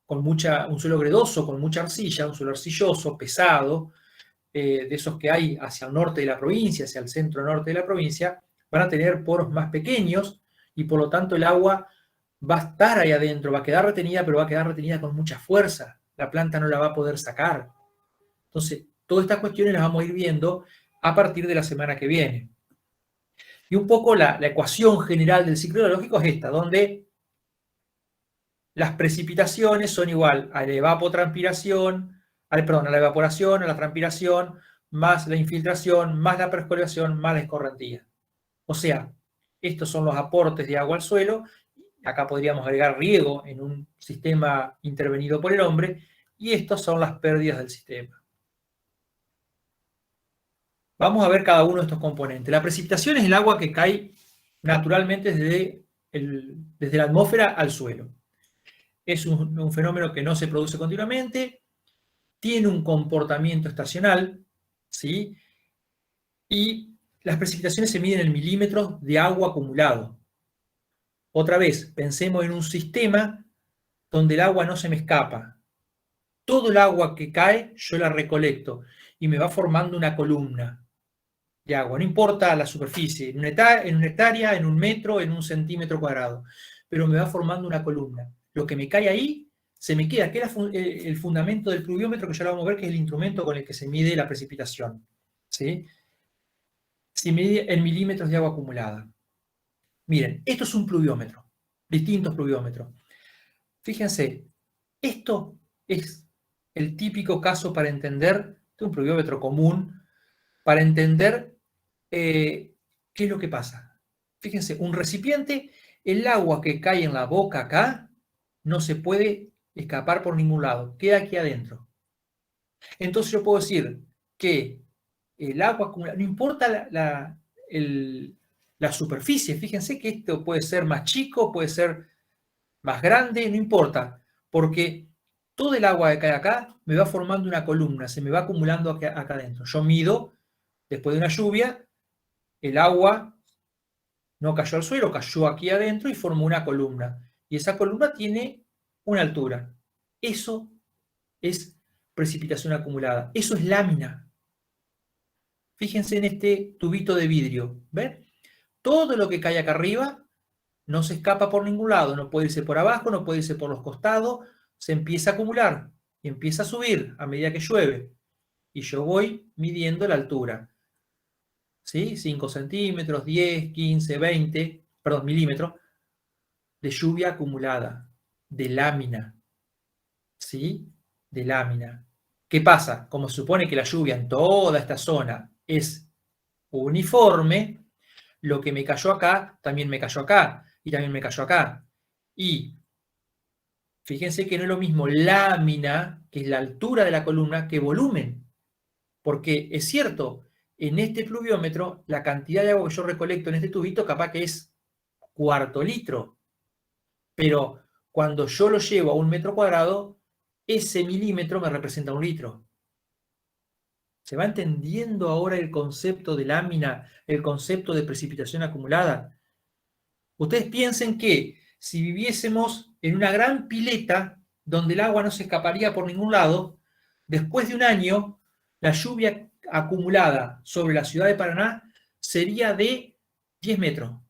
S1: un suelo gredoso, con mucha arcilla, un suelo arcilloso, pesado, de esos que hay hacia el norte de la provincia, hacia el centro norte de la provincia, van a tener poros más pequeños y por lo tanto el agua va a estar ahí adentro, va a quedar retenida, pero va a quedar retenida con mucha fuerza. La planta no la va a poder sacar. Entonces, todas estas cuestiones las vamos a ir viendo a partir de la semana que viene. Y un poco la ecuación general del ciclo hidrológico es esta, donde las precipitaciones son igual a la evapotranspiración, a la evaporación, a la transpiración, más la infiltración, más la percolación, más la escorrentía. O sea, estos son los aportes de agua al suelo. Acá podríamos agregar riego en un sistema intervenido por el hombre, y estas son las pérdidas del sistema. Vamos a ver cada uno de estos componentes. La precipitación es el agua que cae naturalmente desde la atmósfera al suelo. Es un fenómeno que no se produce continuamente, tiene un comportamiento estacional, ¿sí? Y las precipitaciones se miden en milímetros de agua acumulado. Otra vez, pensemos en un sistema donde el agua no se me escapa. Todo el agua que cae, yo la recolecto y me va formando una columna de agua. No importa la superficie, en una hectárea, en un metro, en un centímetro cuadrado, pero me va formando una columna. Lo que me cae ahí se me queda, que es el fundamento del pluviómetro, que ya lo vamos a ver, que es el instrumento con el que se mide la precipitación, ¿sí? Se mide en milímetros de agua acumulada. Miren, esto es un pluviómetro, distintos pluviómetros. Fíjense, esto es el típico caso para entender, de un pluviómetro común, para entender qué es lo que pasa. Fíjense, un recipiente, el agua que cae en la boca acá, no se puede escapar por ningún lado, queda aquí adentro. Entonces yo puedo decir que el agua acumulada, no importa la superficie, fíjense que esto puede ser más chico, puede ser más grande, no importa, porque todo el agua que cae acá me va formando una columna, se me va acumulando acá adentro. Yo mido, después de una lluvia, el agua no cayó al suelo, cayó aquí adentro y formó una columna. Y esa columna tiene una altura. Eso es precipitación acumulada. Eso es lámina. Fíjense en este tubito de vidrio. ¿Ven? Todo lo que cae acá arriba no se escapa por ningún lado. No puede irse por abajo, no puede irse por los costados. Se empieza a acumular y empieza a subir a medida que llueve. Y yo voy midiendo la altura. ¿Sí? 5 centímetros, 10, 15, 20, perdón, milímetros de lluvia acumulada, de lámina. ¿Sí? De lámina. ¿Qué pasa? Como se supone que la lluvia en toda esta zona es uniforme, lo que me cayó acá, también me cayó acá, y también me cayó acá. Y fíjense que no es lo mismo lámina, que es la altura de la columna, que volumen. Porque es cierto, en este pluviómetro, la cantidad de agua que yo recolecto en este tubito capaz que es cuarto litro. Pero cuando yo lo llevo a 1 metro cuadrado, ese milímetro me representa 1 litro. ¿Se va entendiendo ahora el concepto de lámina, el concepto de precipitación acumulada? Ustedes piensen que si viviésemos en una gran pileta donde el agua no se escaparía por ningún lado, después de un año, la lluvia acumulada sobre la ciudad de Paraná sería de 10 metros.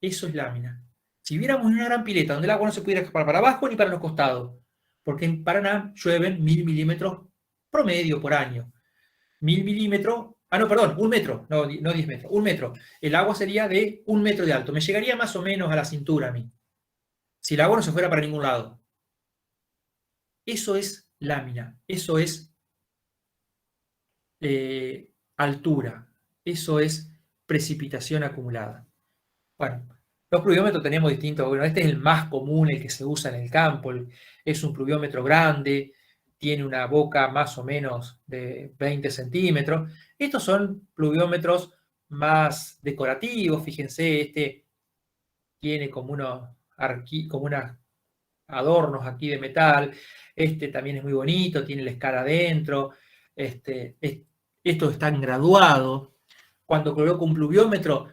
S1: Eso es lámina. Si viéramos en una gran pileta donde el agua no se pudiera escapar para abajo ni para los costados, porque en Paraná llueven 1000 milímetros promedio por año. 1000 milímetros, no, perdón, 1 metro, no 10 metros, 1 metro. El agua sería de 1 metro de alto, me llegaría más o menos a la cintura a mí, si el agua no se fuera para ningún lado. Eso es lámina, eso es altura, eso es precipitación acumulada. Bueno, los pluviómetros tenemos distintos, bueno, este es el más común, el que se usa en el campo, es un pluviómetro grande, tiene una boca más o menos de 20 centímetros. Estos son pluviómetros más decorativos, fíjense, este tiene como unos adornos aquí de metal, este también es muy bonito, tiene la escala adentro, estos están graduados. Cuando coloco un pluviómetro,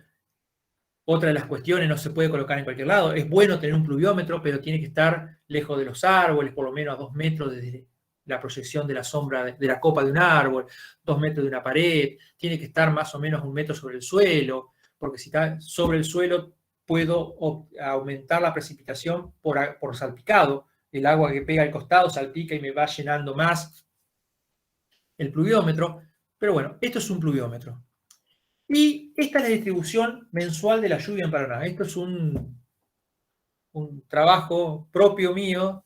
S1: otra de las cuestiones, no se puede colocar en cualquier lado. Es bueno tener un pluviómetro, pero tiene que estar lejos de los árboles, por lo menos a 2 metros desde la proyección de la sombra de la copa de un árbol, 2 metros de una pared, tiene que estar más o menos 1 metro sobre el suelo, porque si está sobre el suelo puedo aumentar la precipitación por salpicado. El agua que pega al costado salpica y me va llenando más el pluviómetro. Pero bueno, esto es un pluviómetro. Y esta es la distribución mensual de la lluvia en Paraná. Esto es un trabajo propio mío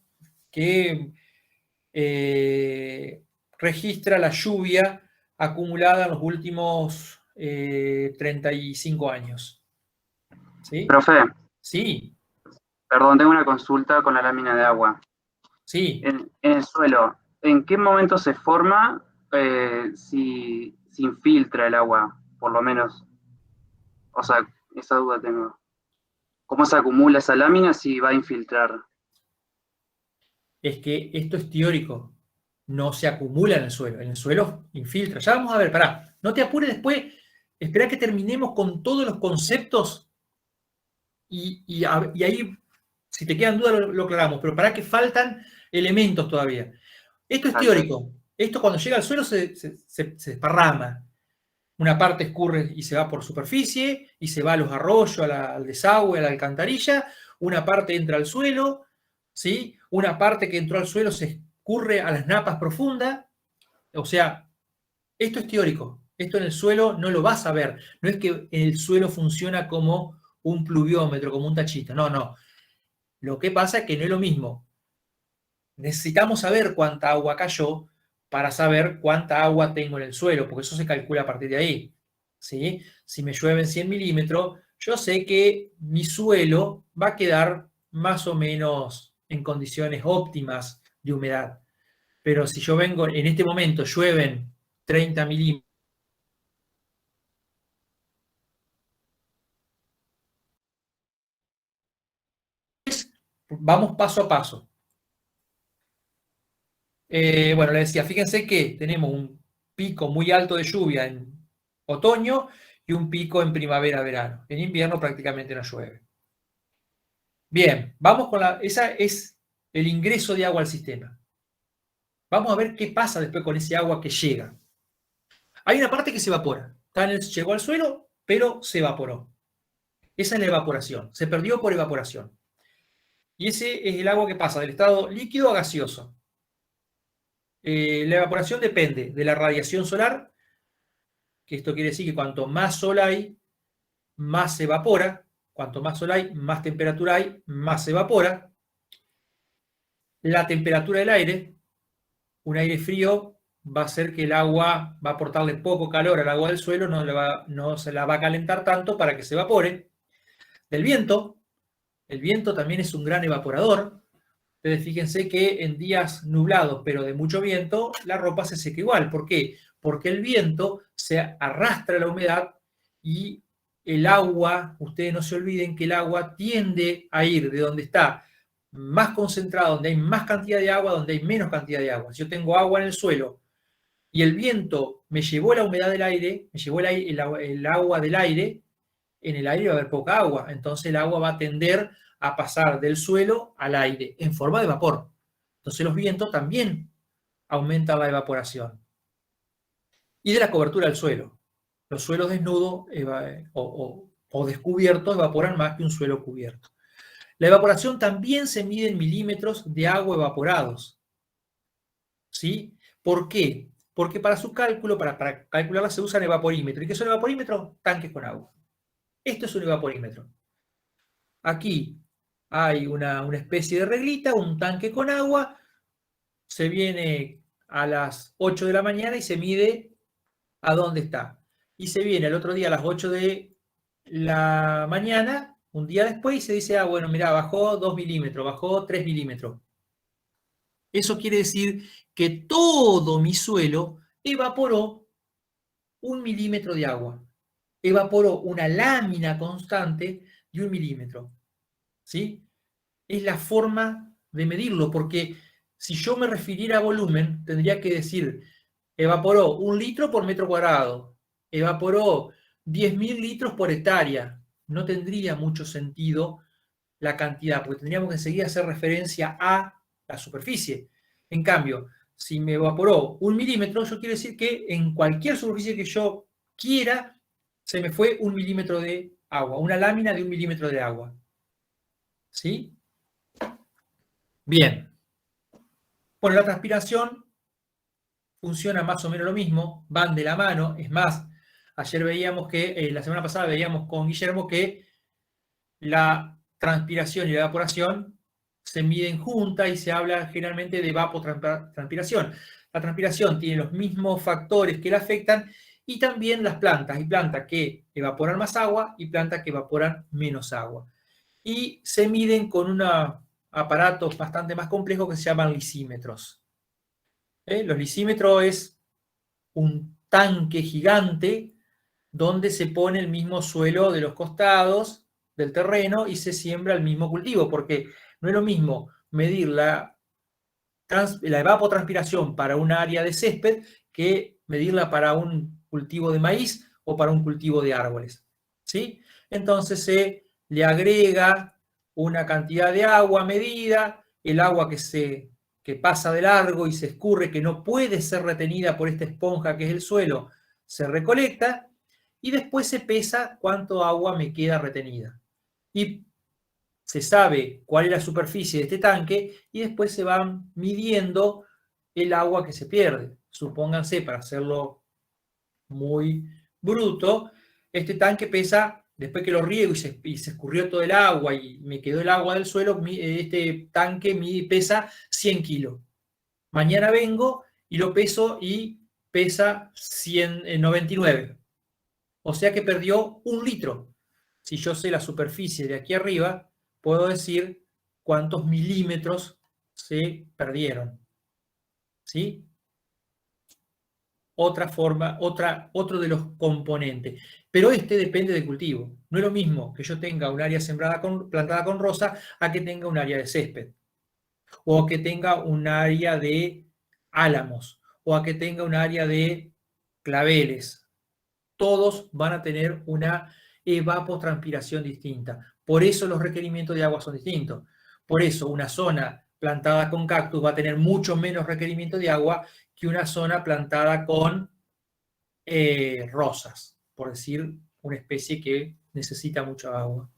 S1: que registra la lluvia acumulada en los últimos 35 años. ¿Sí?
S3: Profe,
S1: Sí,
S3: perdón, tengo una consulta con la lámina de agua.
S1: sí.
S3: En el suelo, ¿en qué momento se forma si infiltra el agua? Por lo menos. O sea, esa duda tengo. ¿Cómo se acumula esa lámina si va a infiltrar?
S1: Es que esto es teórico. No se acumula en el suelo infiltra. Ya vamos a ver, pará, no te apures después, espera que terminemos con todos los conceptos y ahí, si te quedan dudas, lo aclaramos, pero pará que faltan elementos todavía. Esto es teórico. Esto cuando llega al suelo se desparrama. Una parte escurre y se va por superficie y se va a los arroyos, al desagüe, a la alcantarilla. Una parte entra al suelo, ¿sí? Una parte que entró al suelo se escurre a las napas profundas. O sea, esto es teórico. Esto en el suelo no lo vas a ver. No es que el suelo funciona como un pluviómetro, como un tachito. No, no. Lo que pasa es que no es lo mismo. Necesitamos saber cuánta agua cayó para saber cuánta agua tengo en el suelo, porque eso se calcula a partir de ahí. ¿Sí? Si me llueven 100 milímetros, yo sé que mi suelo va a quedar más o menos en condiciones óptimas de humedad. Pero si yo vengo, en este momento llueven 30 milímetros, vamos paso a paso. Bueno, le decía, fíjense que tenemos un pico muy alto de lluvia en otoño y un pico en primavera-verano. En invierno prácticamente no llueve. Bien, vamos con esa es el ingreso de agua al sistema. Vamos a ver qué pasa después con ese agua que llega. Hay una parte que se evapora. Llegó al suelo, pero se evaporó. Esa es la evaporación. Se perdió por evaporación. Y ese es el agua que pasa del estado líquido a gaseoso. La evaporación depende de la radiación solar, que esto quiere decir que cuanto más sol hay, más se evapora. Cuanto más sol hay, más temperatura hay, más se evapora. La temperatura del aire, un aire frío va a hacer que el agua va a aportarle poco calor al agua del suelo, no se la va a calentar tanto para que se evapore. Del viento, el viento también es un gran evaporador. Entonces fíjense que en días nublados pero de mucho viento, la ropa se seca igual. ¿Por qué? Porque el viento se arrastra la humedad y el agua, ustedes no se olviden que el agua tiende a ir de donde está más concentrado, donde hay más cantidad de agua, donde hay menos cantidad de agua. Si yo tengo agua en el suelo y el viento me llevó la humedad del aire, me llevó el agua del aire, en el aire va a haber poca agua. Entonces el agua va a tender a pasar del suelo al aire en forma de vapor. Entonces los vientos también aumentan la evaporación. Y de la cobertura del suelo. Los suelos desnudos o descubiertos evaporan más que un suelo cubierto. La evaporación también se mide en milímetros de agua evaporados. ¿Sí? ¿Por qué? Porque para su cálculo, para calcularla se usan evaporímetros. ¿Y qué son evaporímetros? Tanques con agua. Esto es un evaporímetro. Aquí hay una especie de reglita, un tanque con agua, se viene a las 8 de la mañana y se mide a dónde está. Y se viene el otro día a las 8 de la mañana, un día después, y se dice, ah, bueno, mira, bajó 2 milímetros, bajó 3 milímetros. Eso quiere decir que todo mi suelo evaporó 1 milímetro de agua. Evaporó una lámina constante de 1 milímetro. ¿Sí? Es la forma de medirlo, porque si yo me refiriera a volumen, tendría que decir, evaporó 1 litro por metro cuadrado, evaporó 10.000 litros por hectárea. No tendría mucho sentido la cantidad, porque tendríamos que enseguida hacer referencia a la superficie. En cambio, si me evaporó 1 milímetro, yo quiero decir que en cualquier superficie que yo quiera, se me fue 1 milímetro de agua, una lámina de 1 milímetro de agua. ¿Sí? Bien. Bueno, la transpiración funciona más o menos lo mismo, van de la mano. Es más, ayer veíamos que, la semana pasada veíamos con Guillermo que la transpiración y la evaporación se miden juntas y se habla generalmente de evapotranspiración. La transpiración tiene los mismos factores que la afectan y también las plantas. Hay plantas que evaporan más agua y plantas que evaporan menos agua. Y se miden con unos aparatos bastante más complejos que se llaman lisímetros. Los lisímetros es un tanque gigante donde se pone el mismo suelo de los costados del terreno y se siembra el mismo cultivo, porque no es lo mismo medir la evapotranspiración para un área de césped que medirla para un cultivo de maíz o para un cultivo de árboles. ¿Sí? Entonces se le agrega una cantidad de agua medida, el agua que pasa de largo y se escurre, que no puede ser retenida por esta esponja que es el suelo, se recolecta y después se pesa cuánto agua me queda retenida. Y se sabe cuál es la superficie de este tanque y después se van midiendo el agua que se pierde. Supónganse, para hacerlo muy bruto, este tanque pesa, después que lo riego y se escurrió todo el agua y me quedó el agua del suelo, este tanque pesa 100 kilos. Mañana vengo y lo peso y pesa 99. O sea que perdió 1 litro. Si yo sé la superficie de aquí arriba, puedo decir cuántos milímetros se perdieron. ¿Sí? Otra forma, otro de los componentes. Pero este depende del cultivo. No es lo mismo que yo tenga un área plantada con rosa a que tenga un área de césped. O que tenga un área de álamos. O a que tenga un área de claveles. Todos van a tener una evapotranspiración distinta. Por eso los requerimientos de agua son distintos. Por eso una zona plantada con cactus va a tener mucho menos requerimiento de agua que una zona plantada con rosas, por decir una especie que necesita mucha agua.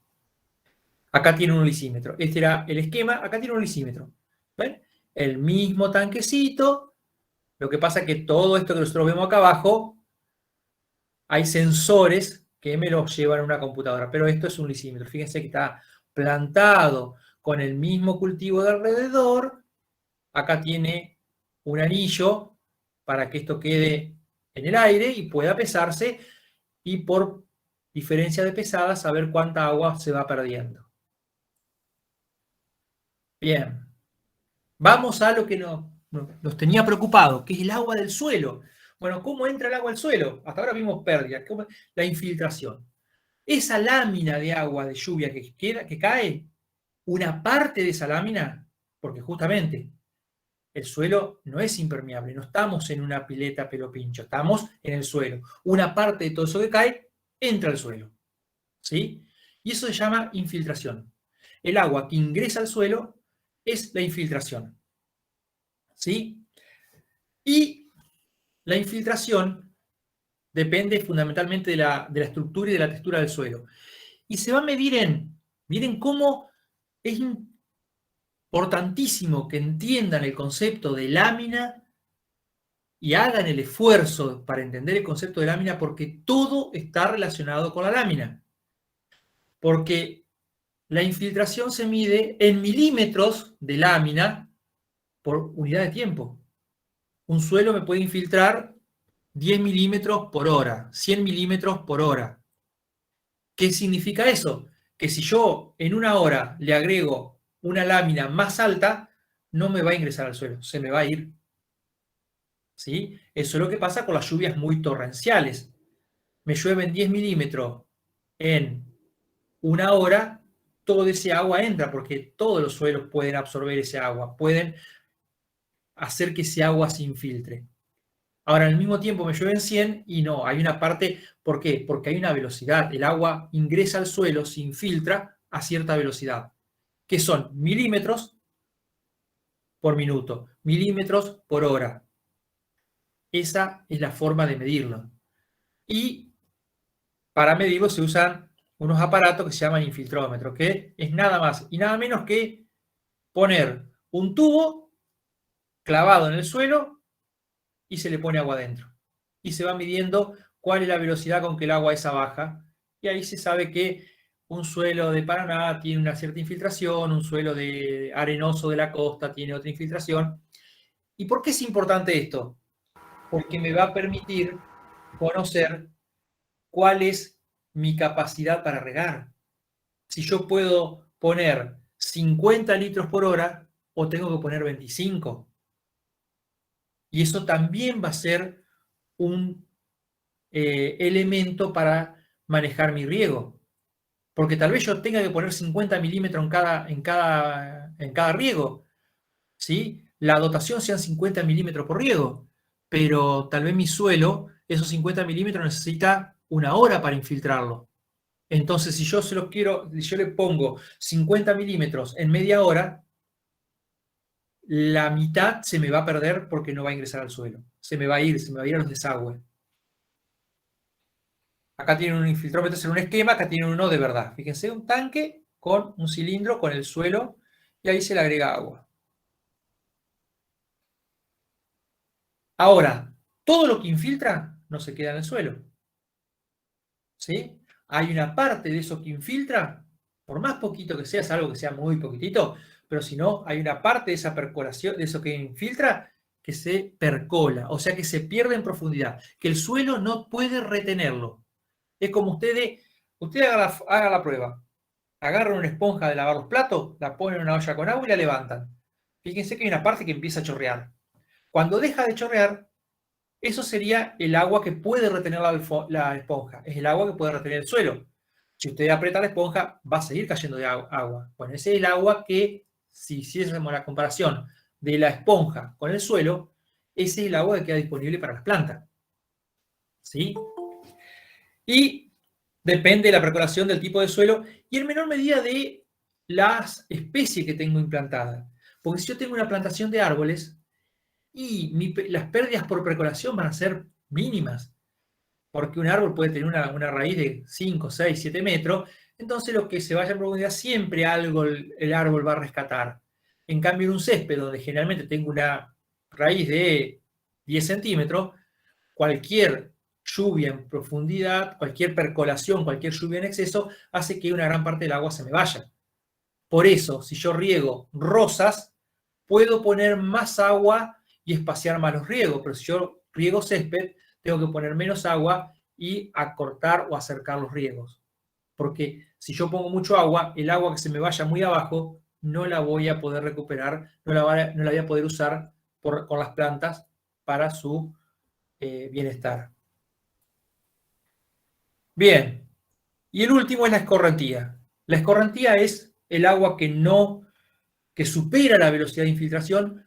S1: Acá tiene un lisímetro. Este era el esquema. Acá tiene un lisímetro. ¿Ven? El mismo tanquecito. Lo que pasa es que todo esto que nosotros vemos acá abajo, hay sensores que me los llevan a una computadora, pero esto es un lisímetro. Fíjense que está plantado con el mismo cultivo de alrededor. Acá tiene un anillo para que esto quede en el aire y pueda pesarse y por diferencia de pesada saber cuánta agua se va perdiendo. Bien, vamos a lo que nos tenía preocupado, que es el agua del suelo. Bueno, ¿cómo entra el agua al suelo? Hasta ahora vimos pérdida, la infiltración. Esa lámina de agua de lluvia que cae, una parte de esa lámina, porque justamente el suelo no es impermeable, no estamos en una pileta pelo pincho, estamos en el suelo. Una parte de todo eso que cae entra al suelo. ¿Sí? Y eso se llama infiltración. El agua que ingresa al suelo es la infiltración. ¿Sí? Y la infiltración depende fundamentalmente de la estructura y de la textura del suelo. Y se va a medir miren cómo es importantísimo que entiendan el concepto de lámina y hagan el esfuerzo para entender el concepto de lámina, porque todo está relacionado con la lámina. Porque la infiltración se mide en milímetros de lámina por unidad de tiempo. Un suelo me puede infiltrar 10 milímetros por hora, 100 milímetros por hora. ¿Qué significa eso? Que si yo en una hora le agrego una lámina más alta, no me va a ingresar al suelo, se me va a ir. ¿Sí? Eso es lo que pasa con las lluvias muy torrenciales. Me llueven 10 milímetros en una hora, todo ese agua entra, porque todos los suelos pueden absorber ese agua, pueden hacer que ese agua se infiltre. Ahora, al mismo tiempo me llueven 100 y no, hay una parte, ¿por qué? Porque hay una velocidad. El agua ingresa al suelo, se infiltra a cierta velocidad, que son milímetros por minuto, milímetros por hora. Esa es la forma de medirlo. Y para medirlo se usan unos aparatos que se llaman infiltrómetros, que es nada más y nada menos que poner un tubo clavado en el suelo y se le pone agua adentro. Y se va midiendo cuál es la velocidad con que el agua esa baja. Y ahí se sabe que un suelo de Paraná tiene una cierta infiltración, un suelo de arenoso de la costa tiene otra infiltración. ¿Y por qué es importante esto? Porque me va a permitir conocer cuál es mi capacidad para regar. Si yo puedo poner 50 litros por hora o tengo que poner 25. Y eso también va a ser un elemento para manejar mi riego. Porque tal vez yo tenga que poner 50 milímetros en cada riego. ¿Sí? La dotación sean 50 milímetros por riego. Pero tal vez mi suelo, esos 50 milímetros necesita una hora para infiltrarlo. Entonces, si yo le pongo 50 milímetros en media hora, la mitad se me va a perder porque no va a ingresar al suelo. Se me va a ir a los desagües. Acá tienen un infiltrómetro en un esquema, acá tienen uno de verdad. Fíjense, un tanque con un cilindro con el suelo y ahí se le agrega agua. Ahora, todo lo que infiltra no se queda en el suelo. ¿Sí? Hay una parte de eso que infiltra, por más poquito que sea, es algo que sea muy poquitito, pero si no, hay una parte de esa percolación, de eso que infiltra, que se percola, o sea que se pierde en profundidad, que el suelo no puede retenerlo. Es como ustedes haga la prueba. Agarran una esponja de lavar los platos, la ponen en una olla con agua y la levantan. Fíjense que hay una parte que empieza a chorrear. Cuando deja de chorrear, eso sería el agua que puede retener la esponja. Es el agua que puede retener el suelo. Si usted aprieta la esponja, va a seguir cayendo de agua. Bueno, ese es el agua que, si hiciésemos la comparación de la esponja con el suelo, ese es el agua que queda disponible para las plantas. ¿Sí? Y depende de la percolación del tipo de suelo y en menor medida de las especies que tengo implantadas. Porque si yo tengo una plantación de árboles y las pérdidas por percolación van a ser mínimas, porque un árbol puede tener una raíz de 5, 6, 7 metros, entonces lo que se vaya en profundidad siempre algo el árbol va a rescatar. En cambio, en un césped donde generalmente tengo una raíz de 10 centímetros, cualquier lluvia en profundidad, cualquier percolación, cualquier lluvia en exceso, hace que una gran parte del agua se me vaya. Por eso, si yo riego rosas, puedo poner más agua y espaciar más los riegos, pero si yo riego césped, tengo que poner menos agua y acortar o acercar los riegos. Porque si yo pongo mucho agua, el agua que se me vaya muy abajo, no la voy a poder recuperar, no la voy a poder usar con las plantas para su bienestar. Bien, y el último es la escorrentía. La escorrentía es el agua que supera la velocidad de infiltración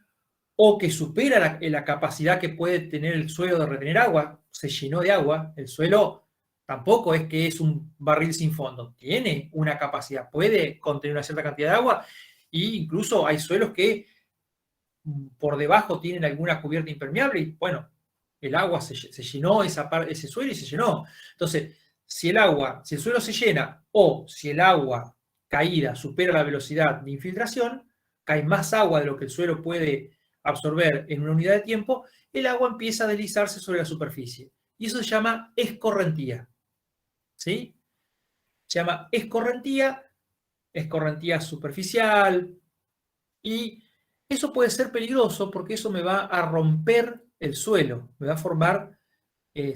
S1: o que supera la capacidad que puede tener el suelo de retener agua. Se llenó de agua, el suelo tampoco es que es un barril sin fondo, tiene una capacidad, puede contener una cierta cantidad de agua e incluso hay suelos que por debajo tienen alguna cubierta impermeable y bueno, el agua se llenó ese suelo y se llenó. Entonces, si el suelo se llena o si el agua caída supera la velocidad de infiltración, cae más agua de lo que el suelo puede absorber en una unidad de tiempo, el agua empieza a deslizarse sobre la superficie. Y eso se llama escorrentía. ¿Sí? Se llama escorrentía superficial, y eso puede ser peligroso porque eso me va a romper el suelo, me va a formar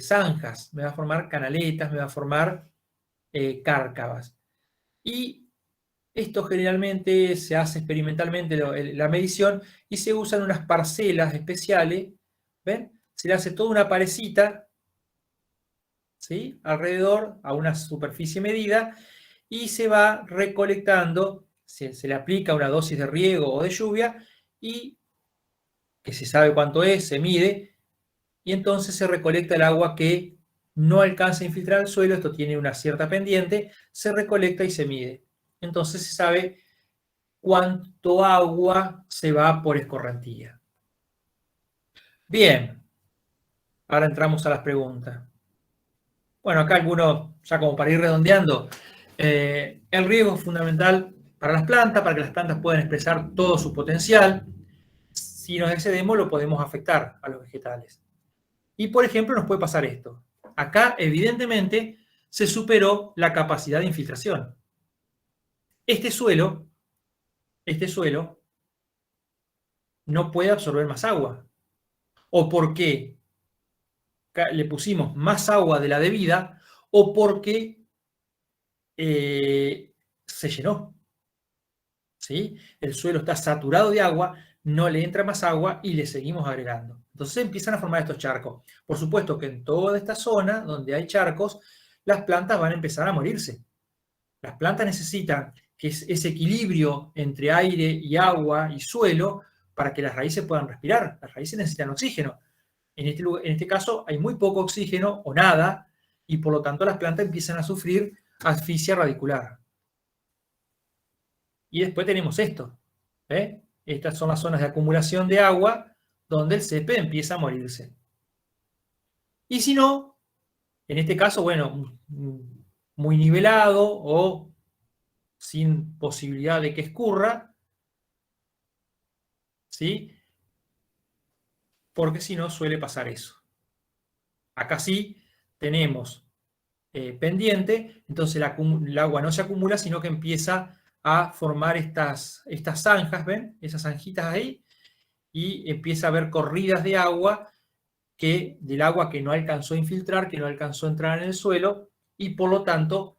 S1: zanjas, me va a formar canaletas, me va a formar cárcavas. Y esto generalmente se hace experimentalmente la medición y se usan unas parcelas especiales, ¿ven? Se le hace toda una parecita, ¿sí? Alrededor a una superficie medida y se va recolectando, se le aplica una dosis de riego o de lluvia y que se sabe cuánto es, se mide y entonces se recolecta el agua que no alcanza a infiltrar el suelo, esto tiene una cierta pendiente, se recolecta y se mide. Entonces se sabe cuánto agua se va por escorrentía. Bien, ahora entramos a las preguntas. Bueno, acá algunos, ya como para ir redondeando, el riego es fundamental para las plantas, para que las plantas puedan expresar todo su potencial. Si nos excedemos, lo podemos afectar a los vegetales. Y, por ejemplo, nos puede pasar esto. Acá, evidentemente, se superó la capacidad de infiltración. Este suelo no puede absorber más agua. O porque le pusimos más agua de la debida, o porque se llenó. ¿Sí? El suelo está saturado de agua, no le entra más agua y le seguimos agregando. Entonces empiezan a formar estos charcos. Por supuesto que en toda esta zona donde hay charcos, las plantas van a empezar a morirse. Las plantas necesitan que ese equilibrio entre aire y agua y suelo para que las raíces puedan respirar. Las raíces necesitan oxígeno. En este caso hay muy poco oxígeno o nada y por lo tanto las plantas empiezan a sufrir asfixia radicular. Y después tenemos esto. ¿Eh? Estas son las zonas de acumulación de agua donde el césped empieza a morirse. Y si no, en este caso, bueno, muy nivelado o sin posibilidad de que escurra, ¿sí? Porque si no suele pasar eso. Acá sí tenemos pendiente, entonces el agua no se acumula, sino que empieza a formar estas zanjas, ¿ven? Esas zanjitas ahí, y empieza a haber corridas de agua, del agua que no alcanzó a infiltrar, que no alcanzó a entrar en el suelo, y por lo tanto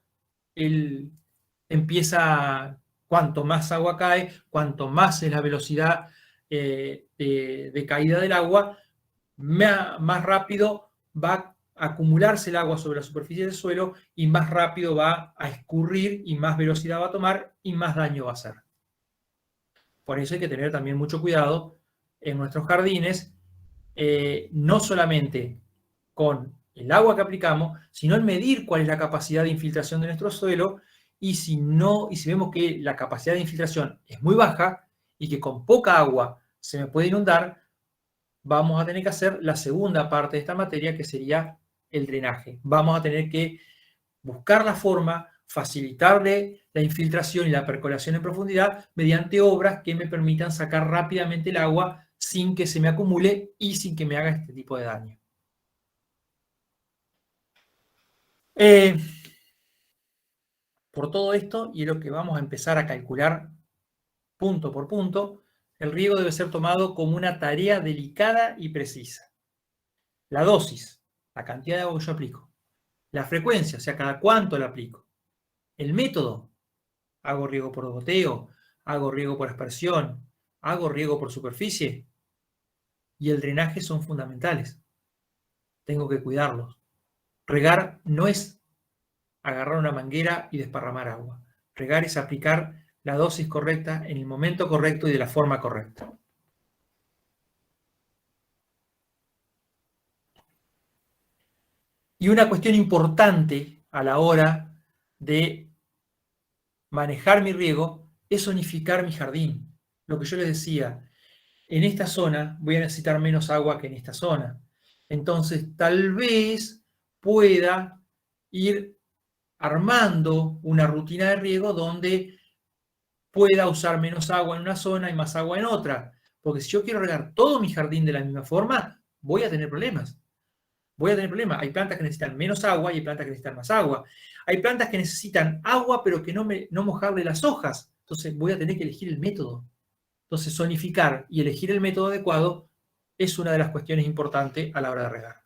S1: cuanto más agua cae, cuanto más es la velocidad de caída del agua, más rápido va a acumularse el agua sobre la superficie del suelo y más rápido va a escurrir y más velocidad va a tomar y más daño va a hacer. Por eso hay que tener también mucho cuidado en nuestros jardines, no solamente con el agua que aplicamos, sino en medir cuál es la capacidad de infiltración de nuestro suelo, y si vemos que la capacidad de infiltración es muy baja y que con poca agua se me puede inundar, vamos a tener que hacer la segunda parte de esta materia, que sería el drenaje. Vamos a tener que buscar la forma, facilitarle la infiltración y la percolación en profundidad mediante obras que me permitan sacar rápidamente el agua sin que se me acumule y sin que me haga este tipo de daño. Por todo esto, y es lo que vamos a empezar a calcular punto por punto, el riego debe ser tomado como una tarea delicada y precisa. La dosis, la cantidad de agua que yo aplico. La frecuencia, o sea, cada cuánto la aplico. El método, hago riego por goteo, hago riego por aspersión, hago riego por superficie. Y el drenaje son fundamentales. Tengo que cuidarlos. Regar no es agarrar una manguera y desparramar agua. Regar es aplicar la dosis correcta en el momento correcto y de la forma correcta. Y una cuestión importante a la hora de manejar mi riego es zonificar mi jardín. Lo que yo les decía, en esta zona voy a necesitar menos agua que en esta zona. Entonces, tal vez pueda ir armando una rutina de riego donde pueda usar menos agua en una zona y más agua en otra. Porque si yo quiero regar todo mi jardín de la misma forma, voy a tener problemas. Hay plantas que necesitan menos agua y hay plantas que necesitan más agua. Hay plantas que necesitan agua, pero que no mojarle las hojas. Entonces voy a tener que elegir el método. Entonces, zonificar y elegir el método adecuado es una de las cuestiones importantes a la hora de regar.